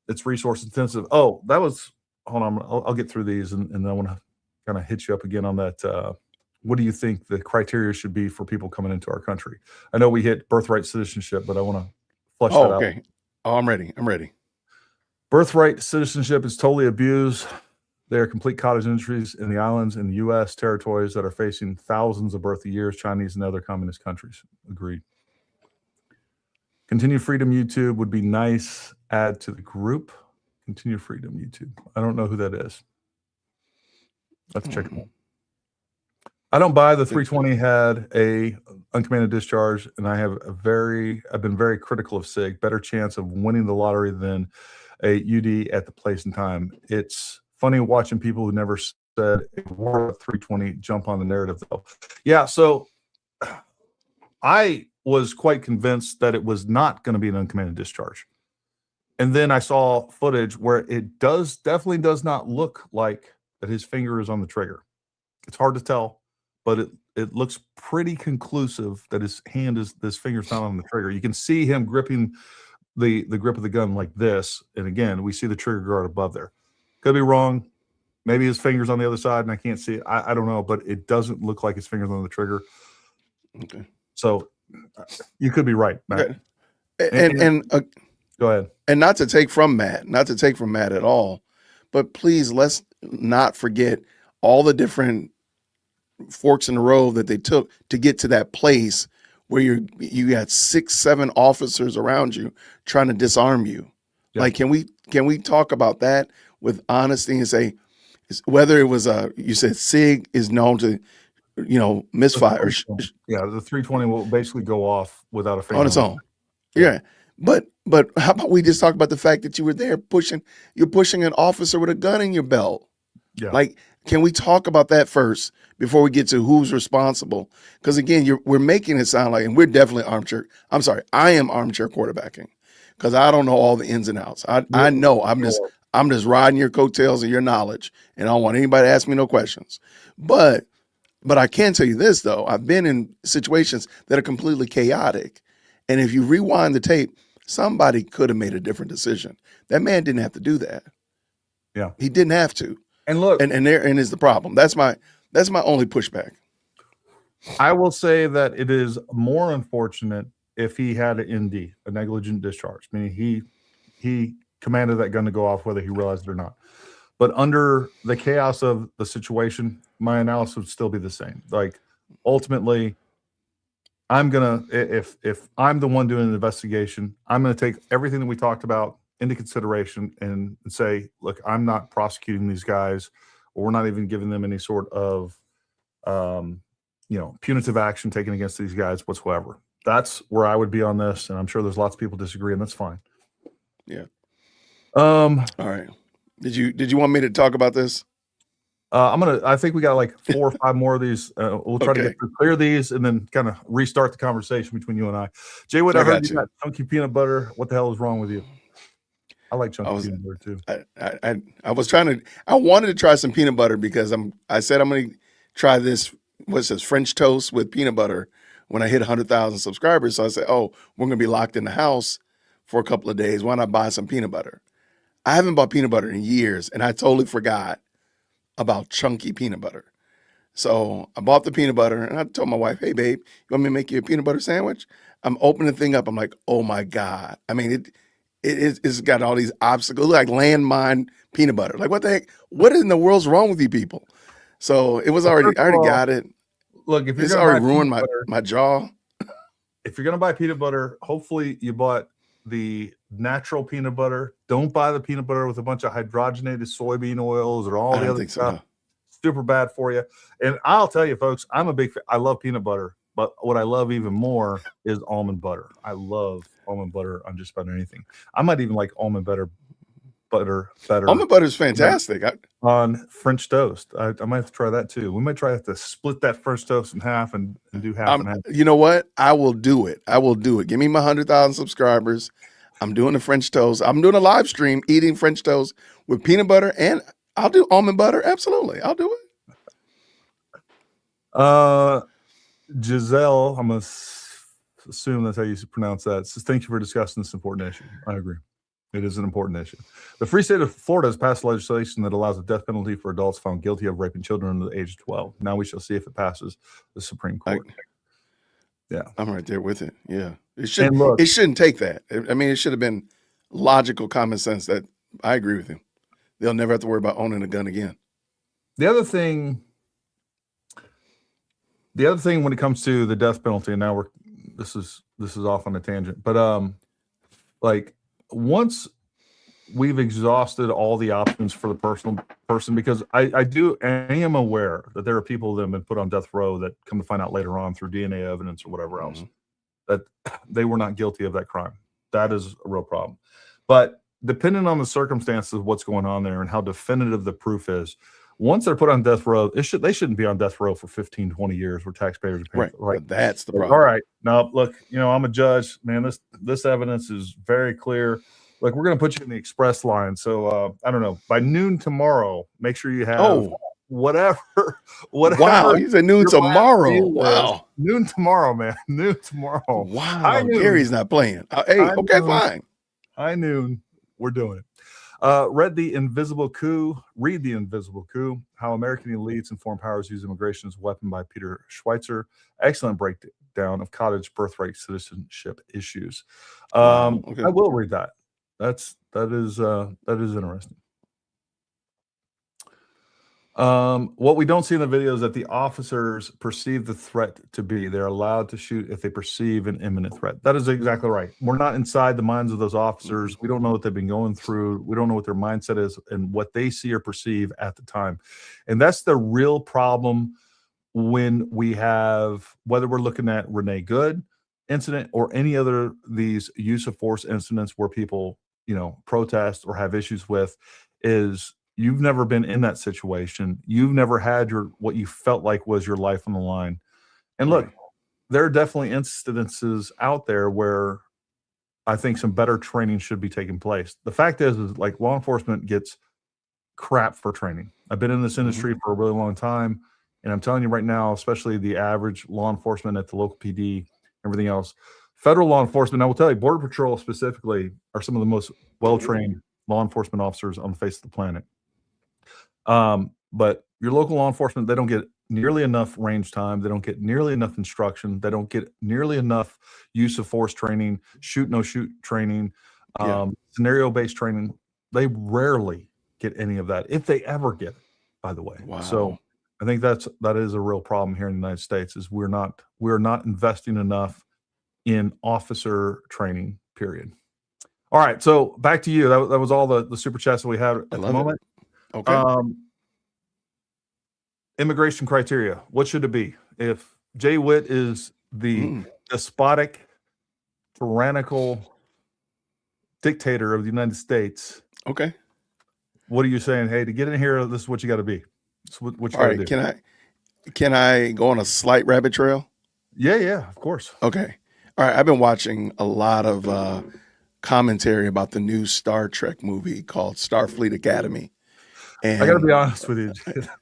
[SPEAKER 1] It's resource intensive. Oh, that was, hold on, I'll get through these, and I want to kind of hit you up again on that. What do you think the criteria should be for people coming into our country? I know we hit birthright citizenship, but I want to flush that out.
[SPEAKER 2] Okay. Oh, I'm ready.
[SPEAKER 1] Birthright citizenship is totally abused. They are complete cottage industries in the islands in the U.S. territories that are facing thousands of birth a year, Chinese and other communist countries. Agreed. Continue freedom YouTube would be nice. Add to the group. Continue freedom YouTube. I don't know who that is. Let's check them out. I don't buy the 320 had a uncommanded discharge, and I've been very critical of SIG. Better chance of winning the lottery than a UD at the place and time. It's funny watching people who never said a word of 320 jump on the narrative, though. Yeah, so I was quite convinced that it was not going to be an uncommanded discharge. And then I saw footage where it definitely does not look like that his finger is on the trigger. It's hard to tell, but it looks pretty conclusive that his finger's not on the trigger. You can see him gripping the grip of the gun like this. And again, we see the trigger guard above there. Could be wrong. Maybe his finger's on the other side and I can't see it. I don't know, but it doesn't look like his finger's on the trigger.
[SPEAKER 2] Okay.
[SPEAKER 1] So you could be right, Matt.
[SPEAKER 2] Okay. And
[SPEAKER 1] go ahead.
[SPEAKER 2] And not to take from Matt at all, but please, let's not forget all the different forks in the road that they took to get to that place where you got 6, 7 officers around you trying to disarm you. Yeah. Like, can we talk about that with honesty and say, whether it was you said SIG is known to, misfire.
[SPEAKER 1] Yeah, the 320 will basically go off without a finger
[SPEAKER 2] on its own. Yeah. But how about we just talk about the fact that you were there you're pushing an officer with a gun in your belt.
[SPEAKER 1] Yeah.
[SPEAKER 2] Like, can we talk about that first before we get to who's responsible? Because again, we're making it sound like, and we're definitely I am armchair quarterbacking because I don't know all the ins and outs. I know I'm just riding your coattails of your knowledge, and I don't want anybody to ask me no questions. But I can tell you this though, I've been in situations that are completely chaotic. And if you rewind the tape, somebody could have made a different decision. That man didn't have to do that.
[SPEAKER 1] Yeah.
[SPEAKER 2] He didn't have to.
[SPEAKER 1] And look,
[SPEAKER 2] and therein is the problem. That's my only pushback.
[SPEAKER 1] I will say that it is more unfortunate if he had an ND, a negligent discharge, meaning he commanded that gun to go off whether he realized it or not. But under the chaos of the situation, my analysis would still be the same. Like, ultimately, I'm gonna, if I'm the one doing an investigation, I'm gonna take everything that we talked about into consideration and say, look, I'm not prosecuting these guys, or we're not even giving them any sort of punitive action taken against these guys whatsoever. That's where I would be on this, and I'm sure there's lots of people disagree, and that's fine.
[SPEAKER 2] Yeah. All right. Did you want me to talk about this?
[SPEAKER 1] I think we got like 4 or 5 more of these. We'll try to clear these and then kind of restart the conversation between you and I. Jay Wood, I heard you got chunky peanut butter. What the hell is wrong with you? I like chunky peanut butter too.
[SPEAKER 2] I wanted to try some peanut butter because I said I'm going to try this, what's this, French toast with peanut butter when I hit 100,000 subscribers. So I said, we're going to be locked in the house for a couple of days. Why not buy some peanut butter? I haven't bought peanut butter in years, and I totally forgot about chunky peanut butter. So I bought the peanut butter, and I told my wife, hey, babe, you want me to make you a peanut butter sandwich? I'm opening the thing up. I'm like, oh, my God. I mean, it's got all these obstacles, like landmine peanut butter. Like, what the heck? What in the world's wrong with you people? So it was I already got it.
[SPEAKER 1] Look, if
[SPEAKER 2] it's already ruined my jaw.
[SPEAKER 1] If you're going to buy peanut butter, hopefully you bought the natural peanut butter. Don't buy the peanut butter with a bunch of hydrogenated soybean oils or all the other stuff. So. Super bad for you. And I'll tell you, folks, I love peanut butter, but what I love even more is almond butter. I love almond butter on just about anything. I might even like almond butter better.
[SPEAKER 2] Almond butter is fantastic.
[SPEAKER 1] on French toast. I might have to try that too. We might try to split that French toast in half and do half and half.
[SPEAKER 2] You know what? I will do it. I will do it. Give me my 100,000 subscribers. I'm doing the French toast. I'm doing a live stream eating French toast with peanut butter, and I'll do almond butter. Absolutely. I'll do it.
[SPEAKER 1] Giselle, I'm going to assume that's how you pronounce that. Says, thank you for discussing this important issue. I agree. It is an important issue. The free state of Florida has passed legislation that allows a death penalty for adults found guilty of raping children under the age of 12. Now we shall see if it passes the Supreme Court. Yeah.
[SPEAKER 2] I'm right there with it. Yeah. It shouldn't take that. I mean, it should have been logical common sense. That I agree with you. They'll never have to worry about owning a gun again.
[SPEAKER 1] The other thing when it comes to the death penalty, and now this is off on a tangent, but like once we've exhausted all the options for the person, because I am aware that there are people that have been put on death row that come to find out later on through DNA evidence or whatever else that they were not guilty of that crime. That is a real problem. But depending on the circumstances of what's going on there and how definitive the proof is, once they're put on death row, they shouldn't be on death row for 15, 20 years where taxpayers are paying.
[SPEAKER 2] Right. But that's the problem.
[SPEAKER 1] All right. Now, look, I'm a judge, man. This evidence is very clear. Like, we're going to put you in the express line. So, I don't know, by noon tomorrow, make sure you have whatever.
[SPEAKER 2] Wow. You said noon tomorrow. Wow.
[SPEAKER 1] Noon tomorrow, man. Noon tomorrow.
[SPEAKER 2] Wow. Gary's not playing. Fine.
[SPEAKER 1] High noon. We're doing it. Read The Invisible Coup, How American Elites and Foreign Powers Use Immigration as a Weapon by Peter Schweitzer. Excellent breakdown of cottage birthright citizenship issues. I will read that. That is interesting. What we don't see in the video is that the officers perceive the threat to be. They're allowed to shoot if they perceive an imminent threat. That is exactly right. We're not inside the minds of those officers. We don't know what they've been going through. We don't know what their mindset is and what they see or perceive at the time. And that's the real problem when we have, whether we're looking at Renee Good incident or any other these use of force incidents where people, protest or have issues with, is you've never been in that situation. You've never had what you felt like was your life on the line. And look, there are definitely incidences out there where I think some better training should be taking place. The fact is like law enforcement gets crap for training. I've been in this industry for a really long time. And I'm telling you right now, especially the average law enforcement at the local PD, everything else, federal law enforcement, I will tell you, Border Patrol specifically are some of the most well-trained law enforcement officers on the face of the planet. But your local law enforcement, they don't get nearly enough range time. They don't get nearly enough instruction. They don't get nearly enough use of force training, shoot, no shoot training, scenario-based training. They rarely get any of that, if they ever get it, by the way.
[SPEAKER 2] Wow.
[SPEAKER 1] So I think that is a real problem here in the United States, is we're not investing enough in officer training, period. All right. So back to you. That was all the super chats that we had at the moment.
[SPEAKER 2] Okay.
[SPEAKER 1] Immigration criteria. What should it be? If Jay Witt is the despotic, tyrannical dictator of the United States,
[SPEAKER 2] okay,
[SPEAKER 1] what are you saying? Hey, to get in here, this is what you got to be. What you
[SPEAKER 2] all
[SPEAKER 1] got to
[SPEAKER 2] right,
[SPEAKER 1] do.
[SPEAKER 2] Can I go on a slight rabbit trail?
[SPEAKER 1] Yeah, of course.
[SPEAKER 2] Okay. All right. I've been watching a lot of commentary about the new Star Trek movie called Starfleet Academy. And
[SPEAKER 1] I got to be honest with you.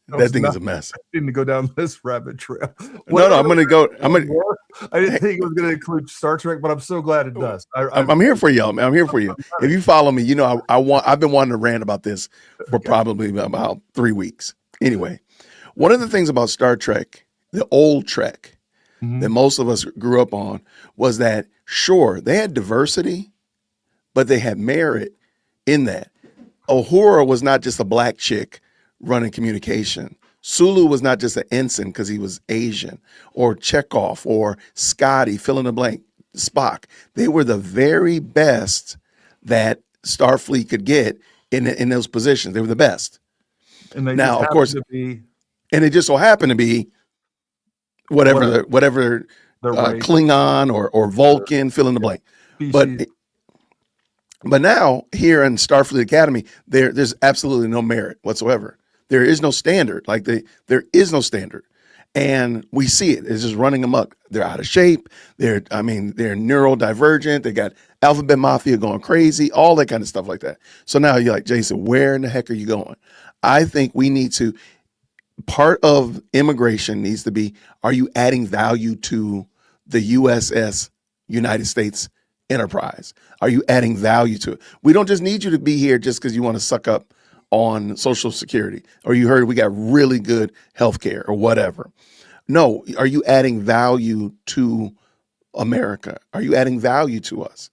[SPEAKER 2] That thing is a mess.
[SPEAKER 1] I didn't go down this rabbit trail.
[SPEAKER 2] No, I'm going to go.
[SPEAKER 1] I didn't think it was going to include Star Trek, but I'm so glad it does.
[SPEAKER 2] I'm here for y'all, man. I'm here for you. If you follow me, I've been wanting to rant about this for probably about 3 weeks. Anyway, one of the things about Star Trek, the old Trek, that most of us grew up on, was that, sure, they had diversity, but they had merit in that. Uhura was not just a black chick running communication. Sulu was not just an ensign because he was Asian, or Chekhov, or Scotty, fill in the blank, Spock. They were the very best that Starfleet could get in those positions. They were the best.
[SPEAKER 1] And they
[SPEAKER 2] now, of course,
[SPEAKER 1] and
[SPEAKER 2] it just so happened to be whatever Klingon or Vulcan, fill in the blank. But now here in Starfleet Academy, there's absolutely no merit whatsoever. There is no standard. Like there is no standard. And we see it. It's just running amok. They're out of shape. They're neurodivergent. They got alphabet mafia going crazy, all that kind of stuff like that. So now you're like, Jason, where in the heck are you going? I think we need to, part of immigration needs to be, are you adding value to the USS United States enterprise? Are you adding value to it? We don't just need you to be here just because you want to suck up on Social Security, or you heard we got really good health care or whatever. No, are you adding value to America? Are you adding value to us?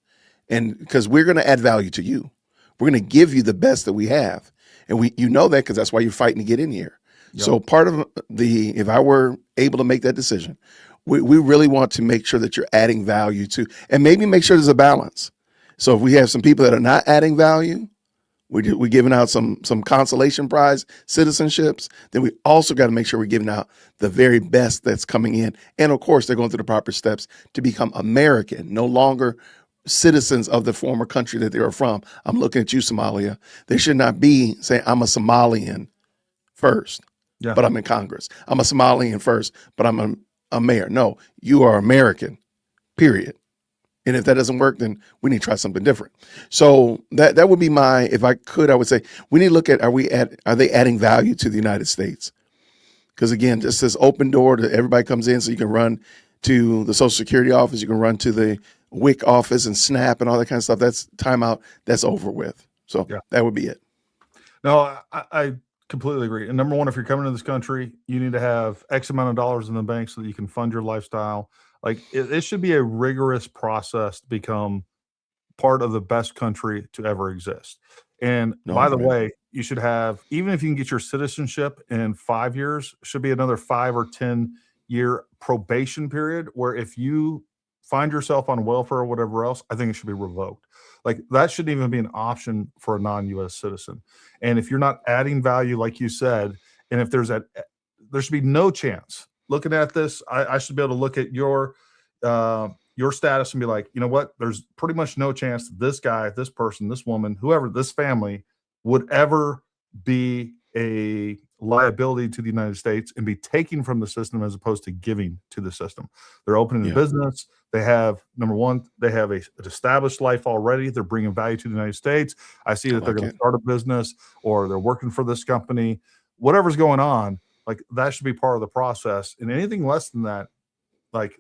[SPEAKER 2] And because we're going to add value to you, we're going to give you the best that we have. And you know that because that's why you're fighting to get in here. Yep. So part of if I were able to make that decision, we really want to make sure that you're adding value to, and maybe make sure there's a balance. So if we have some people that are not adding value, we're giving out some consolation prize citizenships, then we also got to make sure we're giving out the very best that's coming in. And of course, they're going through the proper steps to become American, no longer citizens of the former country that they were from. I'm looking at you, Somalia. They should not be saying, I'm a Somalian first, but I'm in Congress. I'm a Somalian first, but I'm a mayor. No, you are American, period. And if that doesn't work, then we need to try something different. So that would be if I could, I would say we need to look at, are they adding value to the United States? Because again, just this open door to everybody comes in, so you can run to the Social Security office, you can run to the WIC office and SNAP and all that kind of stuff. That's timeout. That's over with. So that would be it.
[SPEAKER 1] No, I completely agree. And number one, if you're coming to this country, you need to have X amount of dollars in the bank so that you can fund your lifestyle. Like it should be a rigorous process to become part of the best country to ever exist. And by the way, you should have, even if you can get your citizenship in 5 years, should be another 5 or 10-year probation period where if you find yourself on welfare or whatever else, I think it should be revoked. Like that shouldn't even be an option for a non-US citizen. And if you're not adding value, like you said, and if there should be no chance. Looking at this, I should be able to look at your status and be like, you know what? There's pretty much no chance that this guy, this person, this woman, whoever, this family would ever be a liability to the United States and be taking from the system as opposed to giving to the system. They're opening a business. They have, number one, they have an established life already. They're bringing value to the United States. I see that they're going to start a business or they're working for this company, whatever's going on. Like that should be part of the process, and anything less than that, like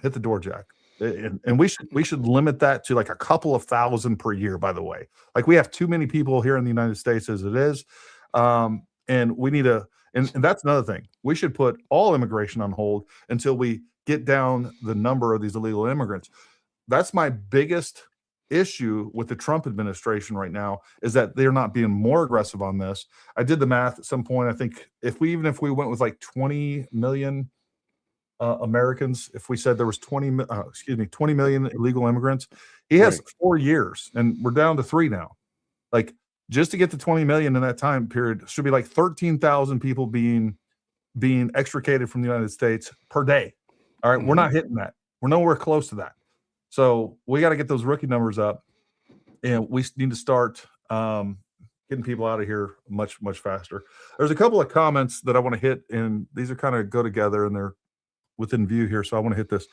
[SPEAKER 1] hit the door, Jack. And we should limit that to like a couple of thousand per year. By the way, like we have too many people here in the United States as it is, and we need to. And that's another thing. We should put all immigration on hold until we get down the number of these illegal immigrants. That's my biggest issue with the Trump administration right now, is that they're not being more aggressive on this. I did the math at some point. I think if we went with like 20 million Americans, if we said there was 20 million illegal immigrants, he has 4 years and we're down to 3 now. Like just to get to 20 million in that time period should be like 13,000 people being extricated from the United States per day. All right. We're not hitting that. We're nowhere close to that. So we got to get those rookie numbers up, and we need to start getting people out of here much, much faster. There's a couple of comments that I want to hit, and these are kind of go together, and they're within view here. So I want to hit this.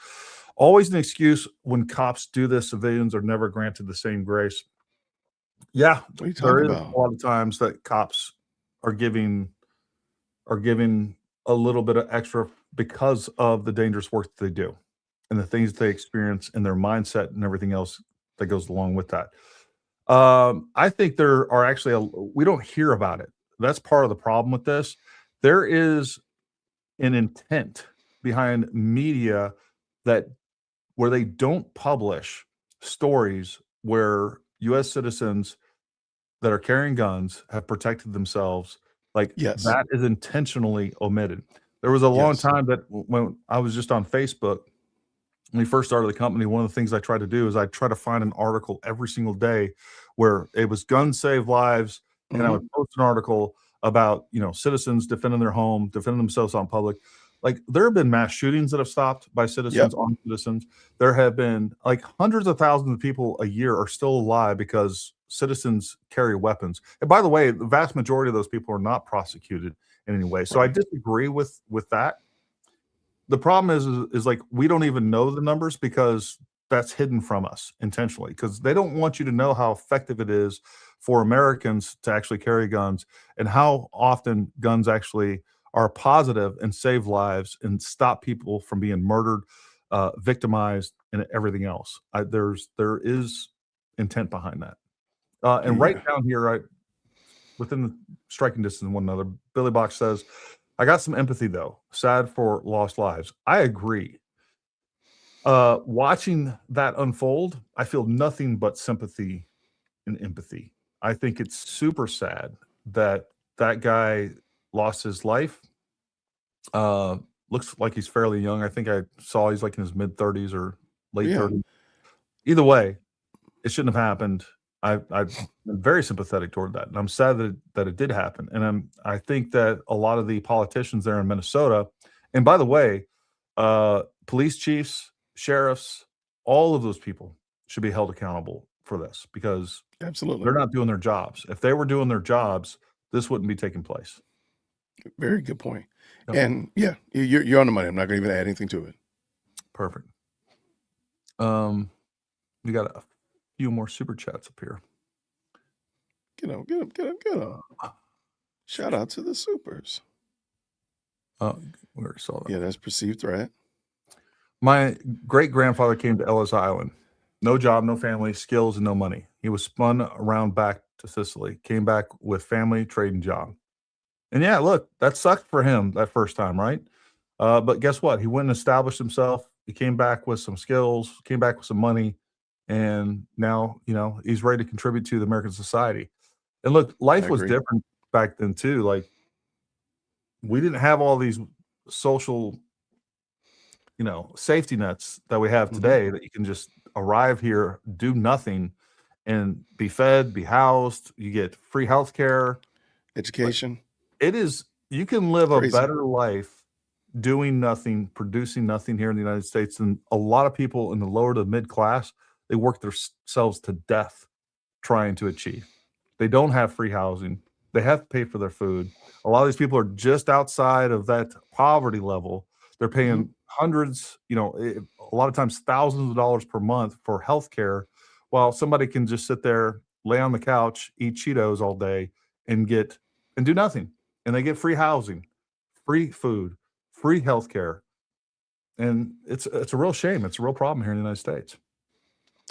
[SPEAKER 1] Always an excuse when cops do this, civilians are never granted the same grace. Yeah, there is a lot of times that cops are giving a little bit of extra because of the dangerous work that they do and the things they experience and their mindset and everything else that goes along with that. I think there are actually we don't hear about it. That's part of the problem with this. There is an intent behind media where they don't publish stories where U.S. citizens that are carrying guns have protected themselves. Like that is intentionally omitted. There was a long time that when I was just on Facebook, when we first started the company, one of the things I tried to do is I try to find an article every single day where it was guns save lives. And I would post an article about, citizens defending their home, defending themselves on public. Like there have been mass shootings that have stopped by citizens on citizens. There have been like hundreds of thousands of people a year are still alive because citizens carry weapons. And by the way, the vast majority of those people are not prosecuted in any way. So I disagree with that. The problem is like we don't even know the numbers because that's hidden from us intentionally because they don't want you to know how effective it is for Americans to actually carry guns and how often guns actually are positive and save lives and stop people from being murdered, victimized, and everything else. There is intent behind that. And right down here, right within the striking distance of one another, Billy Box says, I got some empathy though. Sad for lost lives. I agree. Watching that unfold, I feel nothing but sympathy and empathy. I think it's super sad that that guy lost his life. Looks like he's fairly young. I think I saw he's like in his mid 30s or late 30s. Either way, it shouldn't have happened. I'm very sympathetic toward that, and I'm sad that it did happen. And I think that a lot of the politicians there in Minnesota, and by the way, police chiefs, sheriffs, all of those people should be held accountable for this because they're not doing their jobs. If they were doing their jobs, this wouldn't be taking place.
[SPEAKER 2] Very good point. And you're on the money. I'm not going to even add anything to it.
[SPEAKER 1] Perfect. We got a few more super chats up here.
[SPEAKER 2] Get them. Shout out to the supers.
[SPEAKER 1] We already saw that.
[SPEAKER 2] Yeah, that's perceived threat.
[SPEAKER 1] My great grandfather came to Ellis Island. No job, no family, skills, and no money. He was spun around back to Sicily. Came back with family, trade, and job. And yeah, look, that sucked for him that first time, right? But guess what? He went and established himself. He came back with some skills, came back with some money, and now, he's ready to contribute to the American society. And look, life was different back then too. Like we didn't have all these social, safety nets that we have today that you can just arrive here, do nothing, and be fed, be housed. You get free health care,
[SPEAKER 2] education.
[SPEAKER 1] You can live a better life doing nothing, producing nothing here in the United States than a lot of people in the lower to mid class. They work themselves to death trying to achieve. They don't have free housing. They have to pay for their food. A lot of these people are just outside of that poverty level. They're paying hundreds, a lot of times thousands of dollars per month for health care, while somebody can just sit there, lay on the couch, eat Cheetos all day, and do nothing. And they get free housing, free food, free health care. And it's a real shame. It's a real problem here in the United States.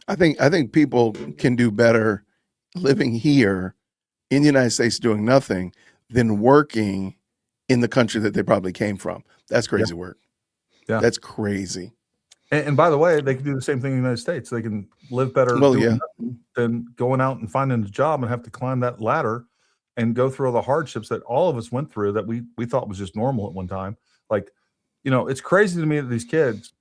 [SPEAKER 2] I think people can do better living here in the United States doing nothing than working in the country that they probably came from. That's crazy work. Yeah. That's crazy.
[SPEAKER 1] And by the way, they can do the same thing in the United States. They can live better than going out and finding a job and have to climb that ladder and go through all the hardships that all of us went through that we thought was just normal at one time. Like, it's crazy to me that these kids,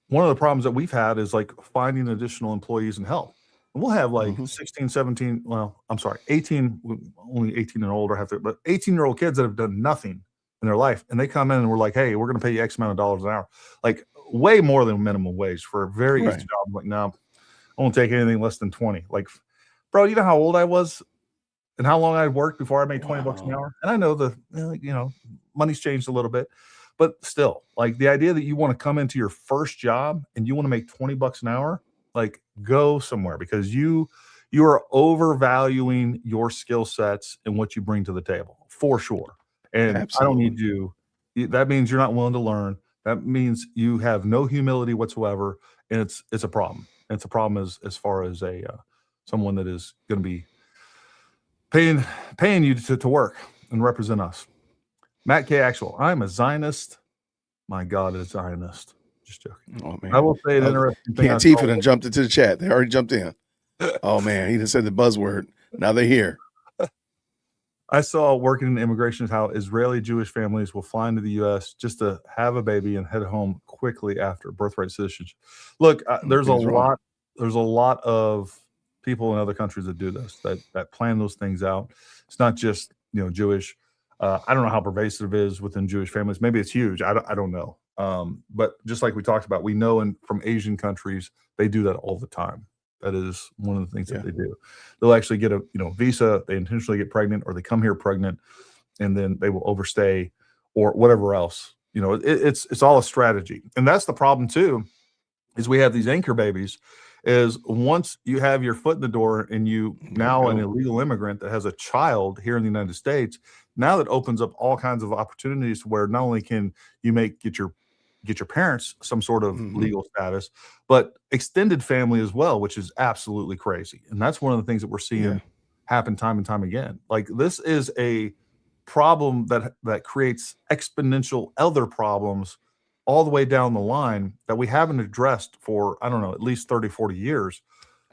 [SPEAKER 1] one of the problems that we've had is like finding additional employees and help. And we'll have like 16, 17, 18, only 18 and older but 18-year-old kids that have done nothing in their life. And they come in and we're like, hey, we're going to pay you X amount of dollars an hour. Like way more than minimum wage for a very easy job. I'm like, no, I won't take anything less than 20. Like, bro, you know how old I was and how long I worked before I made $20 an hour? And I know money's changed a little bit, but still, like the idea that you want to come into your first job and you want to make $20 an hour, like go somewhere because you are overvaluing your skill sets and what you bring to the table for sure. And I don't need you. That means you're not willing to learn. That means you have no humility whatsoever. And it's a problem. And it's a problem as far as someone that is going to be paying you to work and represent us. Matt K. Actual, I'm a Zionist. My God, a Zionist. Just joking.
[SPEAKER 2] Oh, man.
[SPEAKER 1] I will say an interesting thing.
[SPEAKER 2] Antifa done jumped into the chat. They already jumped in. Oh, man. He just said the buzzword. Now they're here.
[SPEAKER 1] I saw working in immigration how Israeli Jewish families will fly into the U.S. just to have a baby and head home quickly after birthright citizenship. Look, there's a lot of people in other countries that do this, that plan those things out. It's not just Jewish. I don't know how pervasive it is within Jewish families. Maybe it's huge. I don't know. But just like we talked about, we know from Asian countries, they do that all the time. That is one of the things that they do. They'll actually get a visa, they intentionally get pregnant, or they come here pregnant, and then they will overstay or whatever else. It's all a strategy. And that's the problem too, is we have these anchor babies. Is once you have your foot in the door and you now an illegal immigrant that has a child here in the United States, now that opens up all kinds of opportunities where not only can you get your parents some sort of legal status, but extended family as well, which is absolutely crazy. And that's one of the things that we're seeing happen time and time again. Like, this is a problem that creates exponential other problems all the way down the line that we haven't addressed for, I don't know, at least 30, 40 years.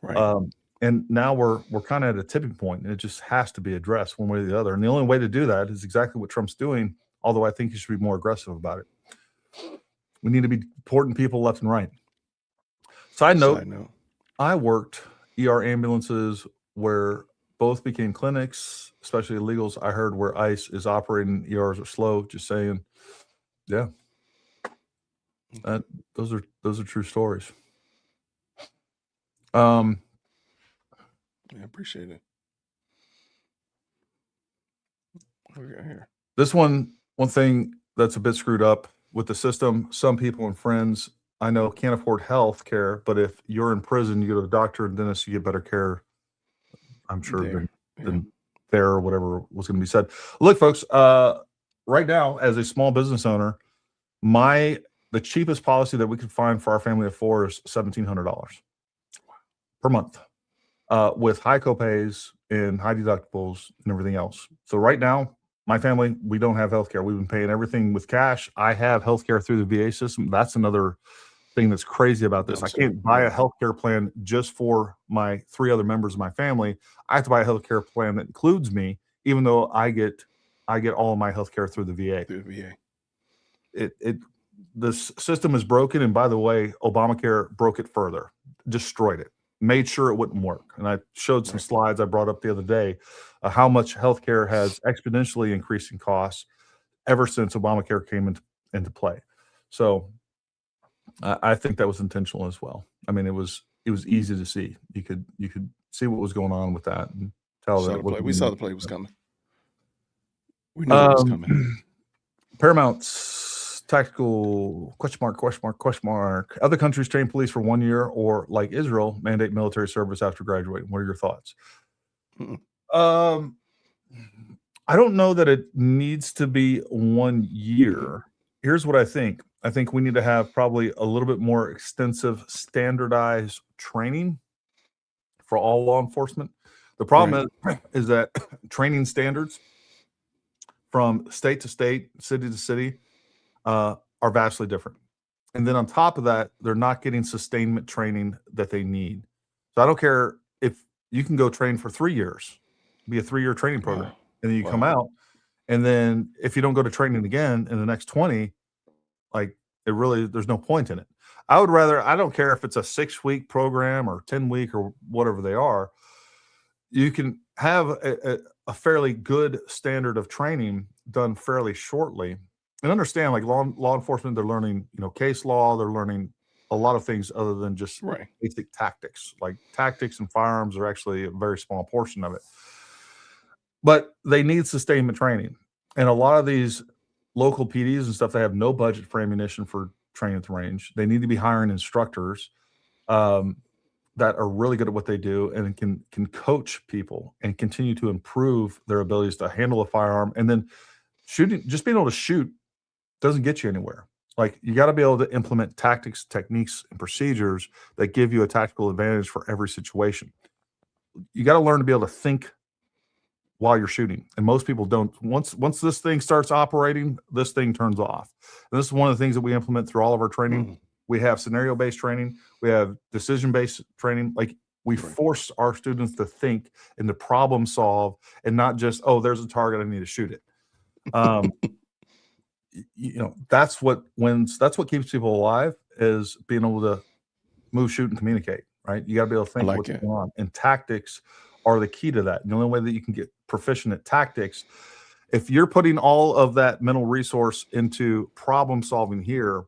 [SPEAKER 2] Right.
[SPEAKER 1] And now we're kind of at a tipping point, and it just has to be addressed one way or the other. And the only way to do that is exactly what Trump's doing, although I think he should be more aggressive about it. We need to be deporting people left and right. Side note, I worked ER ambulances where both became clinics, especially illegals. I heard where ICE is operating ERs are slow. Just saying. Yeah. Those are true stories.
[SPEAKER 2] I appreciate it. What we got here?
[SPEAKER 1] This one thing that's a bit screwed up with the system. Some people and friends I know can't afford health care, but if you're in prison, you go to the doctor and dentist, you get better care, I'm sure, than there, or whatever was going to be said. Look, folks, right now, as a small business owner, the cheapest policy that we could find for our family of four is $1,700 per month, with high copays and high deductibles and everything else. So right now, my family, we don't have healthcare. We've been paying everything with cash. I have healthcare through the VA system. That's another thing that's crazy about this. I can't buy a healthcare plan just for my three other members of my family. I have to buy a healthcare plan that includes me, even though I get all of my healthcare through the VA.
[SPEAKER 2] Through the
[SPEAKER 1] VA. This system is broken, and by the way, Obamacare broke it further, destroyed it, made sure it wouldn't work. And I showed some slides I brought up the other day, how much healthcare has exponentially increased in costs ever since Obamacare came into play. So I think that was intentional as well. I mean, it was easy to see. You could see what was going on with that and tell that
[SPEAKER 2] we saw the play was coming. We knew it was coming.
[SPEAKER 1] Paramount Tactical ? Other countries train police for 1 year, or like Israel, mandate military service after graduating. What are your thoughts? I don't know that it needs to be 1 year. Here's what I think. I think we need to have probably a little bit more extensive standardized training for all law enforcement. The problem is that training standards from state to state, city to city, are vastly different. And then on top of that, they're not getting sustainment training that they need. So I don't care if you can go train for 3 years, be a 3-year training program, and then you come out, and then if you don't go to training again in the next 20, like, there's no point in it. I don't care if it's a 6-week program or 10-week or whatever they are. You can have a fairly good standard of training done fairly shortly, and understand, like, law enforcement, they're learning, case law, they're learning a lot of things other than just basic tactics. Like, tactics and firearms are actually a very small portion of it. But they need sustainment training. And a lot of these local PDs and stuff, they have no budget for ammunition for training at the range. They need to be hiring instructors that are really good at what they do and can coach people and continue to improve their abilities to handle a firearm. And then just being able to shoot doesn't get you anywhere. Like, you got to be able to implement tactics, techniques, and procedures that give you a tactical advantage for every situation. You got to learn to be able to think while you're shooting, and most people don't. Once this thing starts operating, this thing turns off. And this is one of the things that we implement through all of our training. We have scenario-based training. We have decision-based training. Like, we force our students to think and to problem solve, and not just, oh, there's a target, I need to shoot it. That's what keeps people alive, is being able to move, shoot, and communicate. Right? You got to be able to think what's going on. And tactics are the key to that. And the only way that you can get proficient at tactics if you're putting all of that mental resource into problem solving here,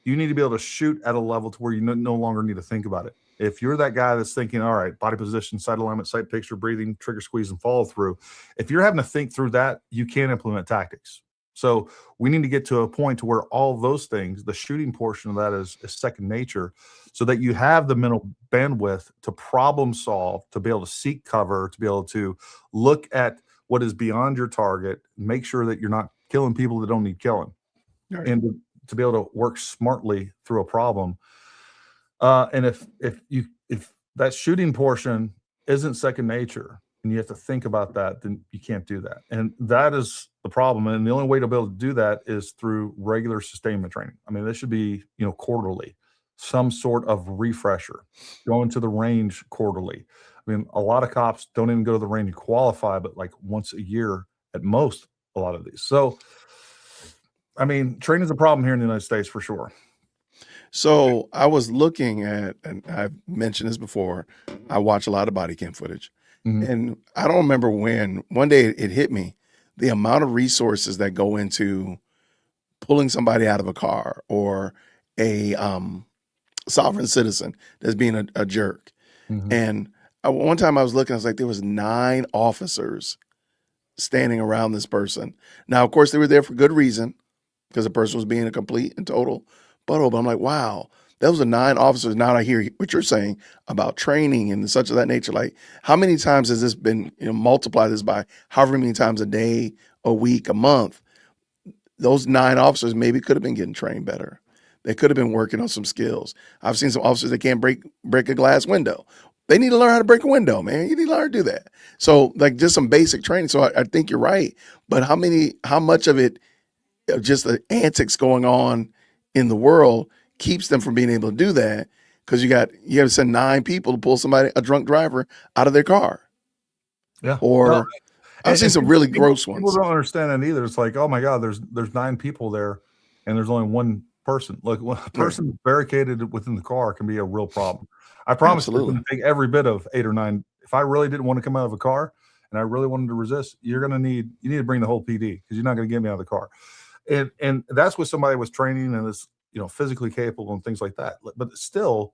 [SPEAKER 1] you need to be able to shoot at a level to where you no longer need to think about it. If you're that guy that's thinking, all right, body position, side alignment, sight picture, breathing, trigger squeeze, and follow through, if you're having to think through that, you can't implement tactics. So we need to get to a point to where all those things, the shooting portion of that is second nature, so that you have the mental bandwidth to problem solve, to be able to seek cover, to be able to look at what is beyond your target, make sure that you're not killing people that don't need killing,
[SPEAKER 2] Right.
[SPEAKER 1] and to be able to work smartly through a problem. And if that shooting portion isn't second nature and you have to think about that, then you can't do that. And that is the problem. And the only way to be able to do that is through regular sustainment training. I mean, this should be, quarterly, some sort of refresher, going to the range quarterly. I mean, a lot of cops don't even go to the range and qualify, but like once a year at most, a lot of these. So, I mean, training is a problem here in the United States for sure.
[SPEAKER 2] So I was looking at, and I've mentioned this before, I watch a lot of body cam footage.
[SPEAKER 1] Mhm.
[SPEAKER 2] And I don't remember when, one day it hit me, the amount of resources that go into pulling somebody out of a car, or a sovereign citizen that's being a jerk.
[SPEAKER 1] Mhm.
[SPEAKER 2] And one time I was looking, I was like, there was 9 officers standing around this person. Now, of course, they were there for good reason, because the person was being a complete and total butthole. But I'm like, wow, those are 9 officers. Now I hear what you're saying about training and such of that nature. Like, how many times has this been, multiply this by however many times a day, a week, a month? Those 9 officers maybe could have been getting trained better. They could have been working on some skills. I've seen some officers that can't break a glass window. They need to learn how to break a window, man. You need to learn how to do that. So, like, just some basic training. So I think you're right. But how much of it, just the antics going on in the world, keeps them from being able to do that? Because you got to send 9 people to pull a drunk driver out of their car.
[SPEAKER 1] Yeah.
[SPEAKER 2] Or
[SPEAKER 1] No,
[SPEAKER 2] I've seen some really gross
[SPEAKER 1] people
[SPEAKER 2] ones.
[SPEAKER 1] don't understand that either. It's like, oh my God, there's 9 people there, and there's only one person. Look, when a person barricaded within the car can be a real problem. I promise you, it's
[SPEAKER 2] Absolutely.
[SPEAKER 1] going to take every bit of 8 or 9. If I really didn't want to come out of a car and I really wanted to resist, you need to bring the whole PD, because you're not going to get me out of the car. And that's what somebody was training and is physically capable and things like that. But still,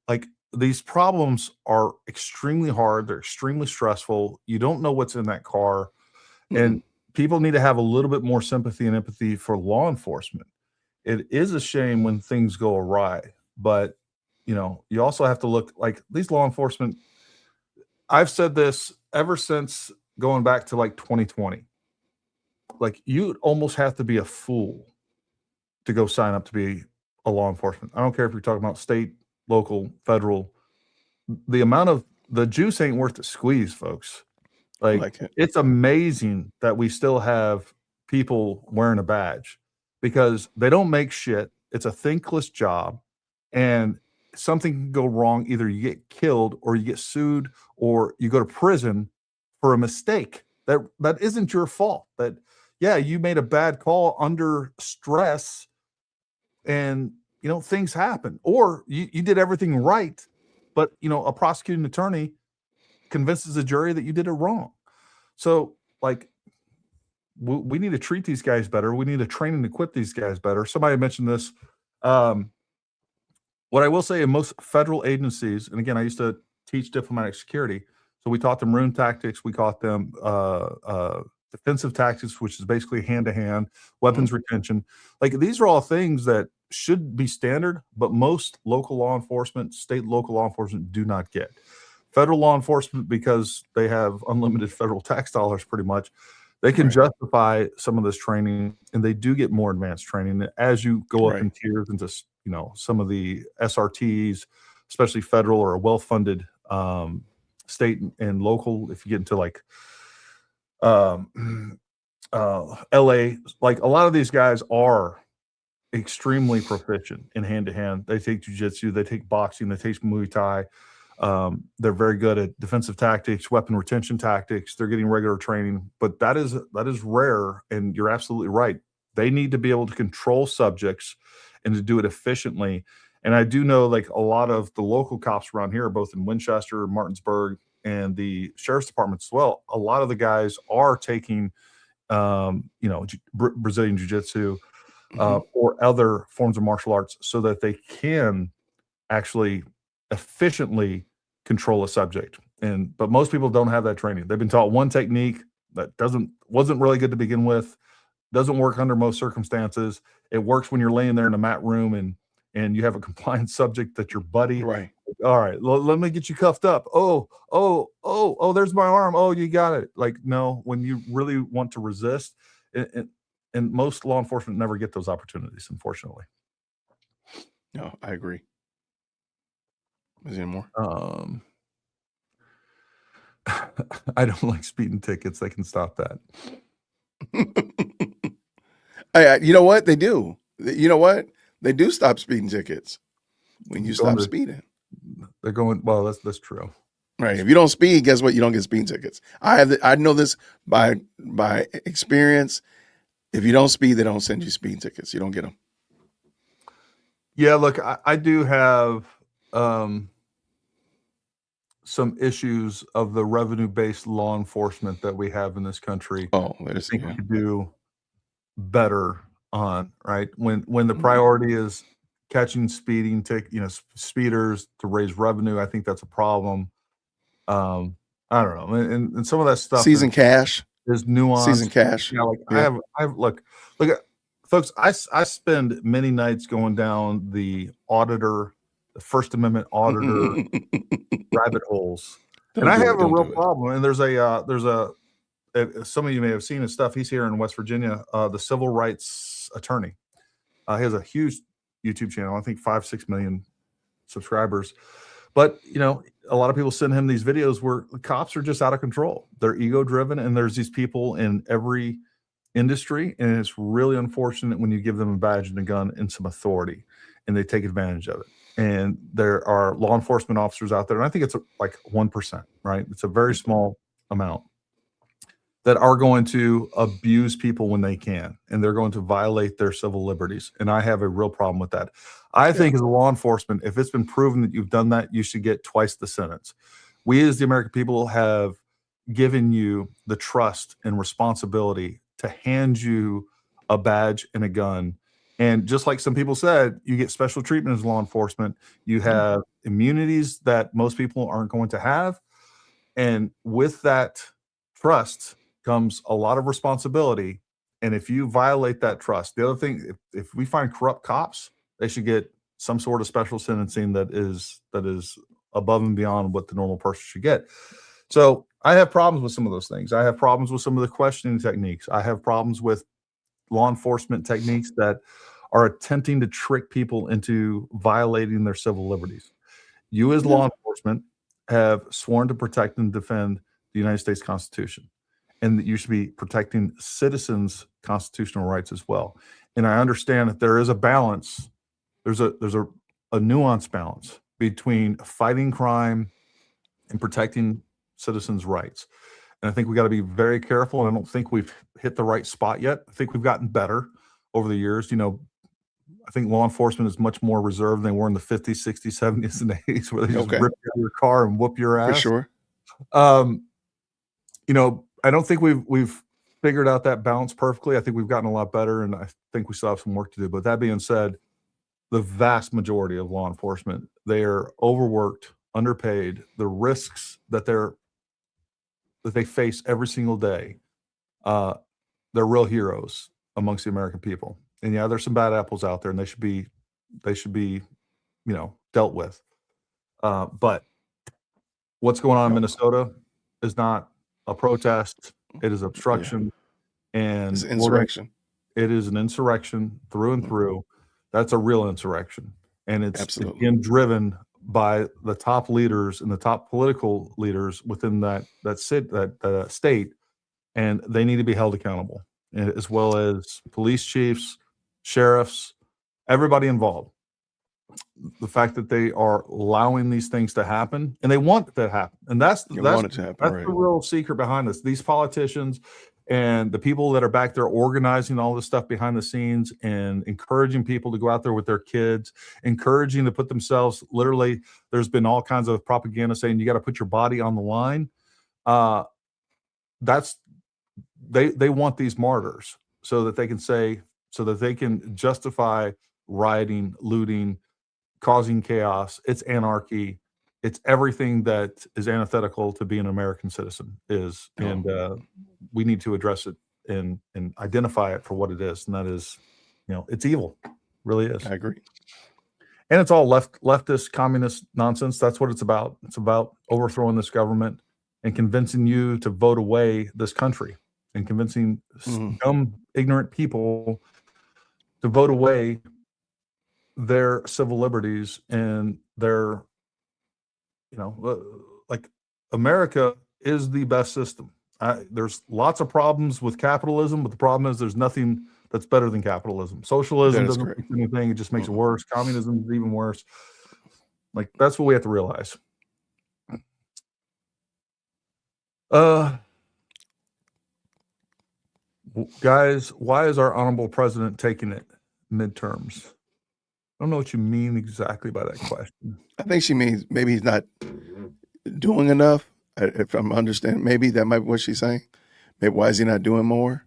[SPEAKER 1] like, these problems are extremely hard. They're extremely stressful. You don't know what's in that car. And people need to have a little bit more sympathy and empathy for law enforcement. It is a shame when things go awry, but you also have to look, like, these law enforcement. I've said this ever since going back to like 2020. Like, you almost have to be a fool to go sign up to be a law enforcement. I don't care if you're talking about state, local, federal. The amount of the juice ain't worth the squeeze, folks. Like,
[SPEAKER 2] it.
[SPEAKER 1] it's amazing that we still have people wearing a badge, because they don't make shit. It's a thankless job, and something can go wrong. Either you get killed, or you get sued, or you go to prison for a mistake that isn't your fault. That, yeah, you made a bad call under stress, and things happen, or you did everything right, but a prosecuting attorney convinces a jury that you did it wrong. So, like, we need to treat these guys better. We need to train and equip these guys better. Somebody mentioned this. What I will say, in most federal agencies, and again, I used to teach diplomatic security, so we taught them room tactics. We taught them defensive tactics, which is basically hand-to-hand, weapons retention. Like, these are all things that should be standard, but most local law enforcement, state local law enforcement, do not get. Federal law enforcement, because they have unlimited federal tax dollars pretty much, they can justify some of this training, and they do get more advanced training as you go up in tiers into some of the SRTs, especially federal or well-funded state and local. If you get into like LA, like, a lot of these guys are extremely proficient in hand-to-hand. They take jiu-jitsu, they take boxing, they take Muay Thai. They're very good at defensive tactics, weapon retention tactics. They're getting regular training, but that is rare. And you're absolutely right. They need to be able to control subjects and to do it efficiently. And I do know, like, a lot of the local cops around here, both in Winchester, Martinsburg, and the sheriff's departments as well, a lot of the guys are taking Brazilian jiu-jitsu, or other forms of martial arts, so that they can actually efficiently control a subject. But most people don't have that training. They've been taught one technique that wasn't really good to begin with, doesn't work under most circumstances. It works when you're laying there in a mat room and you have a compliant subject that's your buddy.
[SPEAKER 2] Right.
[SPEAKER 1] All right, let me get you cuffed up. Oh, there's my arm. Oh, you got it. Like, no, when you really want to resist, and most law enforcement never get those opportunities, unfortunately.
[SPEAKER 2] No, I agree. Is there any more?
[SPEAKER 1] I don't like speeding tickets. They can stop that.
[SPEAKER 2] You know what? They do. You know what? They do stop speeding tickets when you stop speeding.
[SPEAKER 1] They're going, well, that's true.
[SPEAKER 2] Right. If you don't speed, guess what? You don't get speeding tickets. I know this by experience. If you don't speed, they don't send you speeding tickets. You don't get them.
[SPEAKER 1] Yeah, look, I do have some issues of the revenue-based law enforcement that we have in this country.
[SPEAKER 2] Oh,
[SPEAKER 1] I think we could do better on, right? When the priority is catching speeders to raise revenue, I think that's a problem. I don't know, and some of that stuff
[SPEAKER 2] season cash
[SPEAKER 1] is nuanced.
[SPEAKER 2] Season cash.
[SPEAKER 1] Yeah, like I have look at folks. I spend many nights going down the First Amendment auditor rabbit holes, and I have a real problem. And there's some of you may have seen his stuff. He's here in West Virginia, the civil rights attorney. He has a huge YouTube channel. I think 5-6 million subscribers. But a lot of people send him these videos where the cops are just out of control. They're ego driven, and there's these people in every industry, and it's really unfortunate when you give them a badge and a gun and some authority, and they take advantage of it. And there are law enforcement officers out there, and I think it's like 1%, right? It's a very small amount that are going to abuse people when they can, and they're going to violate their civil liberties. And I have a real problem with that. I think as a law enforcement, if it's been proven that you've done that, you should get twice the sentence. We as the American people have given you the trust and responsibility to hand you a badge and a gun. And just like some people said, you get special treatment as law enforcement. You have immunities that most people aren't going to have. And with that trust comes a lot of responsibility. And if you violate that trust, the other thing, if we find corrupt cops, they should get some sort of special sentencing that is above and beyond what the normal person should get. So I have problems with some of those things. I have problems with some of the questioning techniques. I have problems with law enforcement techniques that are attempting to trick people into violating their civil liberties. You as law enforcement have sworn to protect and defend the United States Constitution, and that you should be protecting citizens' constitutional rights as well. And I understand that there is a balance. There's a nuanced balance between fighting crime and protecting citizens' rights. And I think we got to be very careful. And I don't think we've hit the right spot yet. I think we've gotten better over the years. I think law enforcement is much more reserved than they were in the 50s, 60s, 70s, and 80s, where they just rip out your car and whoop your ass.
[SPEAKER 2] For sure.
[SPEAKER 1] I don't think we've figured out that balance perfectly. I think we've gotten a lot better, and I think we still have some work to do. But that being said, the vast majority of law enforcement, they are overworked, underpaid. The risks that they face every single day, they're real heroes amongst the American people. And yeah, there's some bad apples out there, and they should be dealt with. But what's going on in Minnesota is not a protest. It is obstruction, and
[SPEAKER 2] it's insurrection.
[SPEAKER 1] It is an insurrection through and through. That's a real insurrection, and it's again driven by the top leaders and the top political leaders within that state, and they need to be held accountable, as well as police chiefs, sheriffs, everybody involved. The fact that they are allowing these things to happen, and they want that to happen, and that's the real secret behind this. These politicians and the people that are back there organizing all this stuff behind the scenes and encouraging people to go out there with their kids, encouraging to put themselves, literally, there's been all kinds of propaganda saying you got to put your body on the line. they want these martyrs so that they can justify rioting, looting, causing chaos. It's anarchy. It's everything that is antithetical to being an American citizen is, and we need to address it and identify it for what it is, and that is, it's evil, really is.
[SPEAKER 2] I agree.
[SPEAKER 1] And it's all leftist, communist nonsense. That's what it's about. It's about overthrowing this government and convincing you to vote away this country, and convincing dumb, ignorant people to vote away their civil liberties and their, like, America is the best system. There's lots of problems with capitalism, but the problem is there's nothing that's better than capitalism. Socialism doesn't fix anything. It just makes it worse. Communism is even worse. Like, that's what we have to realize. Guys, why is our honorable president taking it midterms? I don't know what you mean exactly by that question.
[SPEAKER 2] I think she means maybe he's not doing enough. If I'm understanding, maybe that might be what she's saying. Maybe why is he not doing more?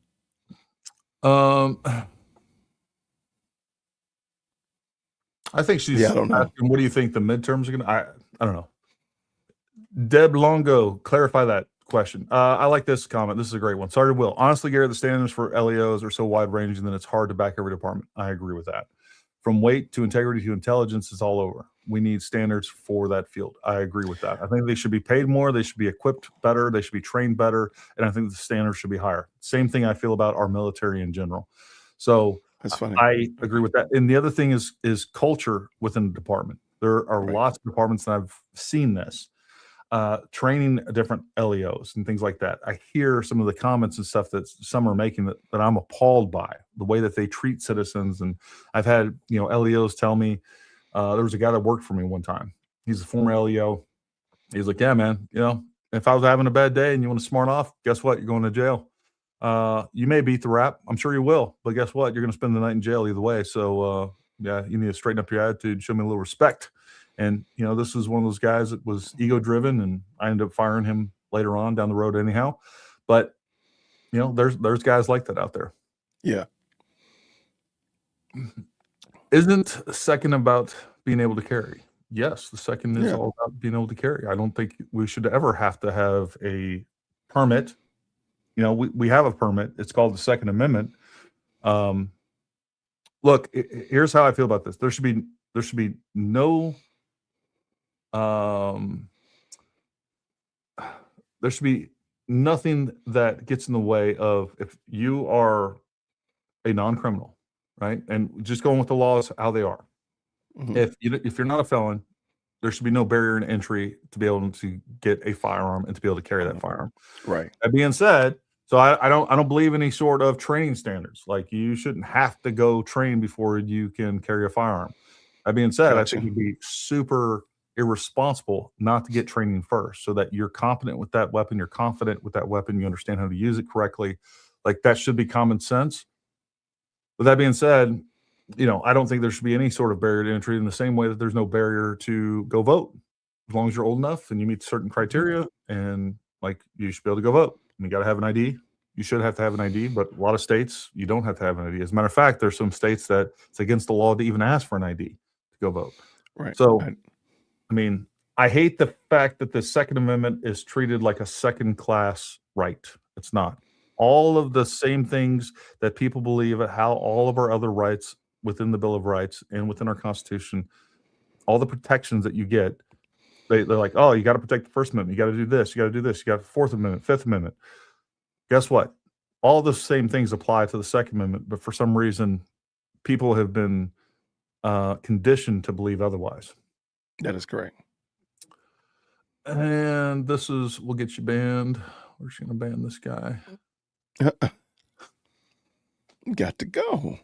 [SPEAKER 1] I think she's
[SPEAKER 2] I don't know.
[SPEAKER 1] asking, what do you think the midterms are going to, I don't know. Deb Longo, clarify that question. I like this comment. This is a great one. Sorry, Will. Honestly, Gary, the standards for LEOs are so wide-ranging that it's hard to back every department. I agree with that. From weight to integrity to intelligence, it's all over. We need standards for that field. I agree with that. I think they should be paid more. They should be equipped better. They should be trained better. And I think the standards should be higher. Same thing I feel about our military in general. So
[SPEAKER 2] that's funny.
[SPEAKER 1] I agree with that. And the other thing is culture within the department. There are lots of departments that I've seen this. Training different LEOs and things like that. I hear some of the comments and stuff that some are making that I'm appalled by the way that they treat citizens. And I've had, LEOs tell me, there was a guy that worked for me one time. He's a former LEO. He's like, yeah, man, if I was having a bad day and you want to smart off, guess what? You're going to jail. You may beat the rap. I'm sure you will, but guess what? You're going to spend the night in jail either way. So, you need to straighten up your attitude, show me a little respect. And, this is one of those guys that was ego-driven, and I ended up firing him later on down the road anyhow. But, there's guys like that out there.
[SPEAKER 2] Yeah.
[SPEAKER 1] Isn't the second about being able to carry? Yes, the second is all about being able to carry. I don't think we should ever have to have a permit. We have a permit. It's called the Second Amendment. Look, here's how I feel about this. There should be no there should be nothing that gets in the way of, if you are a non-criminal, right? And just going with the laws how they are. If you're not a felon, there should be no barrier in entry to be able to get a firearm and to be able to carry that firearm.
[SPEAKER 2] Right.
[SPEAKER 1] That being said, so I don't believe any sort of training standards. Like, you shouldn't have to go train before you can carry a firearm. That being said, I think it'd be super irresponsible not to get training first, so that you're competent with that weapon. You're confident with that weapon. You understand how to use it correctly. Like, that should be common sense. With that being said, I don't think there should be any sort of barrier to entry, in the same way that there's no barrier to go vote. As long as you're old enough and you meet certain criteria, and you should be able to go vote. And you got to have an ID. You should have to have an ID, but a lot of states, you don't have to have an ID. As a matter of fact, there's some states that it's against the law to even ask for an ID to go vote.
[SPEAKER 2] Right.
[SPEAKER 1] So, I hate the fact that the Second Amendment is treated like a second-class right. It's not. All of the same things that people believe, how all of our other rights within the Bill of Rights and within our Constitution, all the protections that you get, they're like, oh, you got to protect the First Amendment. You got to do this. You got to do this. You got the Fourth Amendment, Fifth Amendment. Guess what? All the same things apply to the Second Amendment, but for some reason, people have been conditioned to believe otherwise.
[SPEAKER 2] That is correct.
[SPEAKER 1] And we'll get you banned. We're just going to ban this guy.
[SPEAKER 2] Got to go.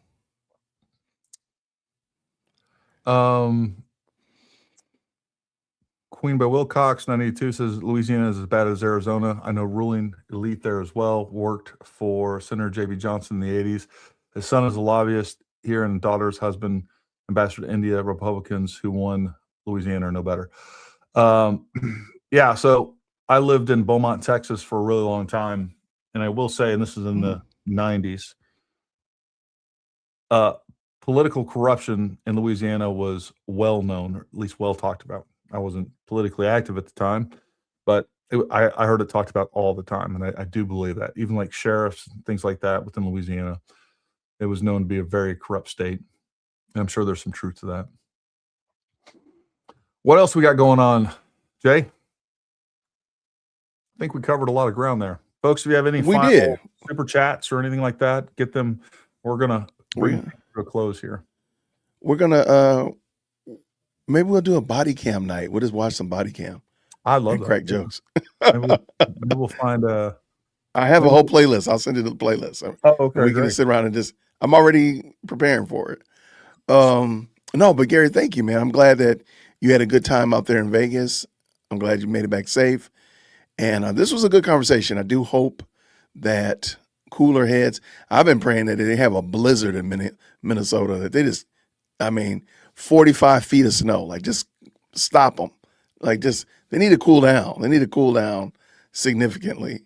[SPEAKER 1] Queen by Wilcox 982 says Louisiana is as bad as Arizona. I know ruling elite there as well. Worked for Senator J.B. Johnson in the 80s. His son is a lobbyist here, and daughter's husband, ambassador to India. Republicans who won Louisiana are no better. So I lived in Beaumont, Texas for a really long time. and I will say, and this is in the 90s, political corruption in Louisiana was well known, or at least well talked about. I wasn't politically active at the time, but I heard it talked about all the time, and I do believe that. Even like sheriffs and things like that within Louisiana, it was known to be a very corrupt state. And I'm sure there's some truth to that. What else we got going on, Jay? I think we covered a lot of ground there. Folks, if you have any final super chats or anything like that, get them. We're going to bring it to a close here.
[SPEAKER 2] We're going to, maybe we'll do a body cam night. We'll just watch some body cam.
[SPEAKER 1] I love that.
[SPEAKER 2] Crack jokes.
[SPEAKER 1] Maybe we'll find a.
[SPEAKER 2] I have a whole playlist. I'll send you the playlist.
[SPEAKER 1] Oh, okay.
[SPEAKER 2] We can just sit around and just, I'm already preparing for it. No, but Gary, thank you, man. I'm glad that you had a good time out there in Vegas. I'm glad you made it back safe. And this was a good conversation. I do hope that cooler heads, I've been praying that they have a blizzard in Minnesota, that they just, 45 feet of snow, like just stop them. Like just, they need to cool down. They need to cool down significantly.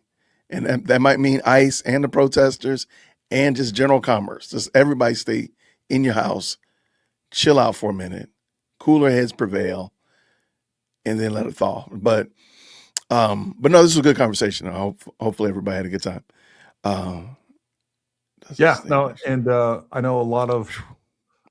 [SPEAKER 2] And that might mean ICE and the protesters and just general commerce. Just everybody stay in your house, chill out for a minute, cooler heads prevail, and then let it thaw. But no, this was a good conversation. Hopefully everybody had a good time.
[SPEAKER 1] Yeah, no, and I know a lot of,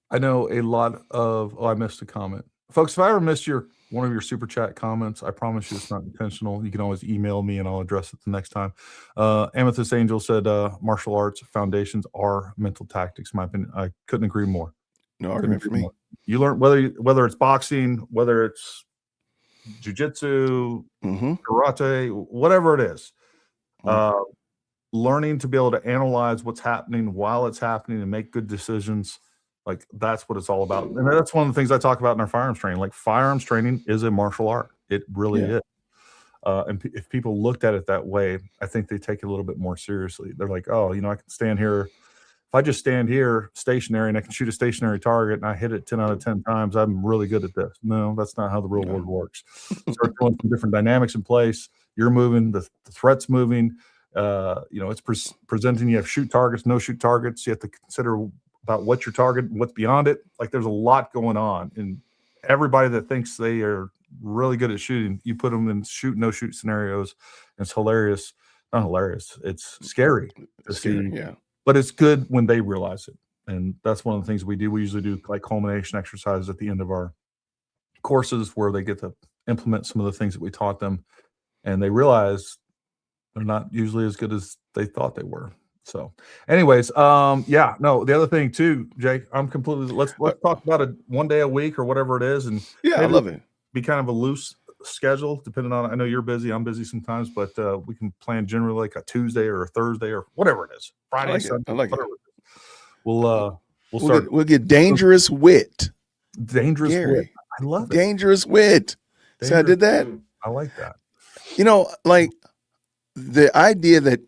[SPEAKER 1] I missed a comment. Folks, if I ever missed one of your super chat comments, I promise you it's not intentional. You can always email me and I'll address it the next time. Amethyst Angel said martial arts foundations are mental tactics. In my opinion, I couldn't agree more.
[SPEAKER 2] No argument for me.
[SPEAKER 1] More. You learn whether it's boxing, whether it's jiu-jitsu, karate, whatever it is. Learning to be able to analyze what's happening while it's happening and make good decisions. Like that's what it's all about. And that's one of the things I talk about in our firearms training. Like firearms training is a martial art. It really is. And if people looked at it that way, I think they take it a little bit more seriously. They're like, oh, I can stand here. If I just stand here stationary and I can shoot a stationary target and I hit it 10 out of 10 times, I'm really good at this. No, that's not how the real world works. Start throwing some different dynamics in place. You're moving, the threat's moving. It's presenting. You have shoot targets, no shoot targets. You have to consider about what's your target, what's beyond it. Like there's a lot going on, and everybody that thinks they are really good at shooting, you put them in shoot, no shoot scenarios. And it's hilarious. Not hilarious. It's scary to see.
[SPEAKER 2] Yeah.
[SPEAKER 1] But it's good when they realize it. And that's one of the things we do. We usually do like culmination exercises at the end of our courses where they get to implement some of the things that we taught them, and they realize they're not usually as good as they thought they were. So anyways, the other thing too, Jake, I'm completely, let's talk about it one day a week or whatever it is. And
[SPEAKER 2] I love it.
[SPEAKER 1] Be kind of a loose schedule depending on, I know you're busy, I'm busy sometimes, but we can plan generally like a Tuesday or a Thursday or whatever it is. Friday, Sunday,
[SPEAKER 2] I like it.
[SPEAKER 1] We'll start.
[SPEAKER 2] We'll get dangerous wit.
[SPEAKER 1] Dangerous
[SPEAKER 2] Gary.
[SPEAKER 1] wit. I love it.
[SPEAKER 2] Dangerous wit. See, I did that.
[SPEAKER 1] I like that.
[SPEAKER 2] Like the idea that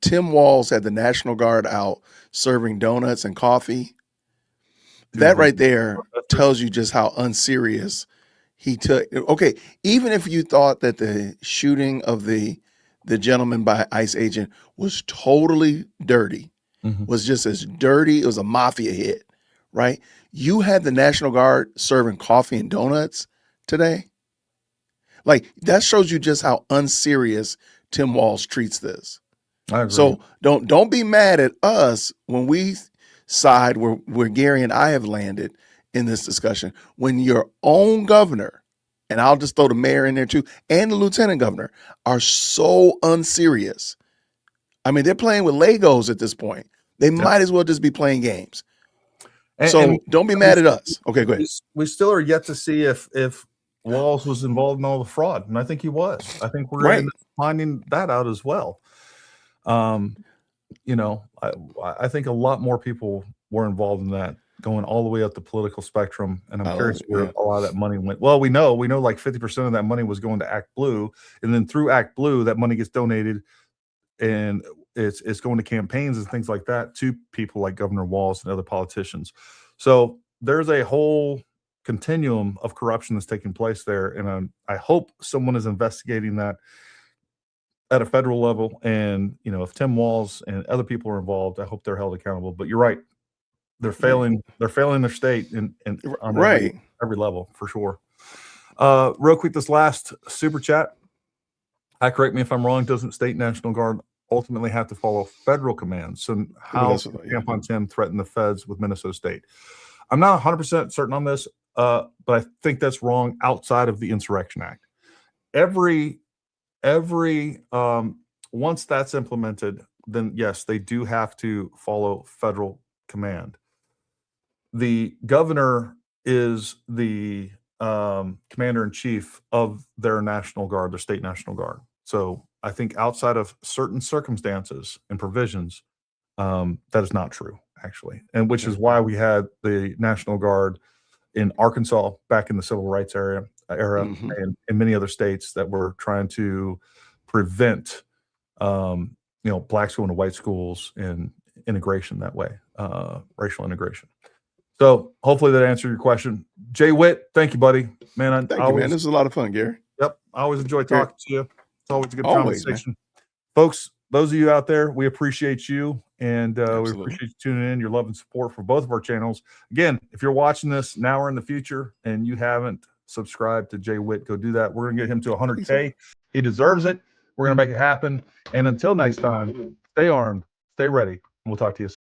[SPEAKER 2] Tim Walz had the National Guard out serving donuts and coffee. That right there tells you just how unserious he took. Okay, even if you thought that the shooting of the gentleman by ICE agent was totally dirty, was just as dirty, it was a mafia hit, right? You had the National Guard serving coffee and donuts today. Like that shows you just how unserious Tim Walz treats this.
[SPEAKER 1] I agree.
[SPEAKER 2] So don't be mad at us when we side where Gary and I have landed in this discussion. When your own governor, and I'll just throw the mayor in there too, and the lieutenant governor are so unserious. I mean, they're playing with Legos at this point. They might as well just be playing games. And don't be mad at us. Okay, go ahead.
[SPEAKER 1] We still are yet to see if Walz was involved in all the fraud, and I think he was. I think we're
[SPEAKER 2] right.
[SPEAKER 1] finding that out as well. I think a lot more people were involved in that, going all the way up the political spectrum. And I'm curious where a lot of that money went. Well, we know like 50% of that money was going to Act Blue, and then through Act Blue, that money gets donated, and it's going to campaigns and things like that to people like Governor Walz and other politicians. So there's a whole continuum of corruption that's taking place there, and I hope someone is investigating that. at a federal level. And, you know, if Tim Walz and other people are involved, I hope they're held accountable. But you're right. They're failing their state and on every level for sure. Real quick, this last super chat. Correct me if I'm wrong. Doesn't state National Guard ultimately have to follow federal commands? So how Camp on Tim threaten the feds with Minnesota State? I'm not 100% certain on this, but I think that's wrong outside of the Insurrection Act. Once that's implemented, then yes, they do have to follow federal command. The governor is the commander-in-chief of their National Guard, their state National Guard. So I think outside of certain circumstances and provisions, that is not true, actually. And which is why we had the National Guard in Arkansas back in the civil rights era and in many other states that were trying to prevent, blacks going to white schools and integration that way, racial integration. So hopefully that answered your question. Jay Witt, thank you, buddy. Man,
[SPEAKER 2] thank you, man. This was a lot of fun, Gary.
[SPEAKER 1] Yep. I always enjoy talking to you. It's always a good conversation. Man. Folks, those of you out there, we appreciate you. And we appreciate you tuning in, your love and support for both of our channels. Again, if you're watching this now or in the future and you haven't subscribed to Jay Witt, go do that. We're going to get him to 100K. He deserves it. We're going to make it happen. And until next time, stay armed, stay ready, and we'll talk to you soon.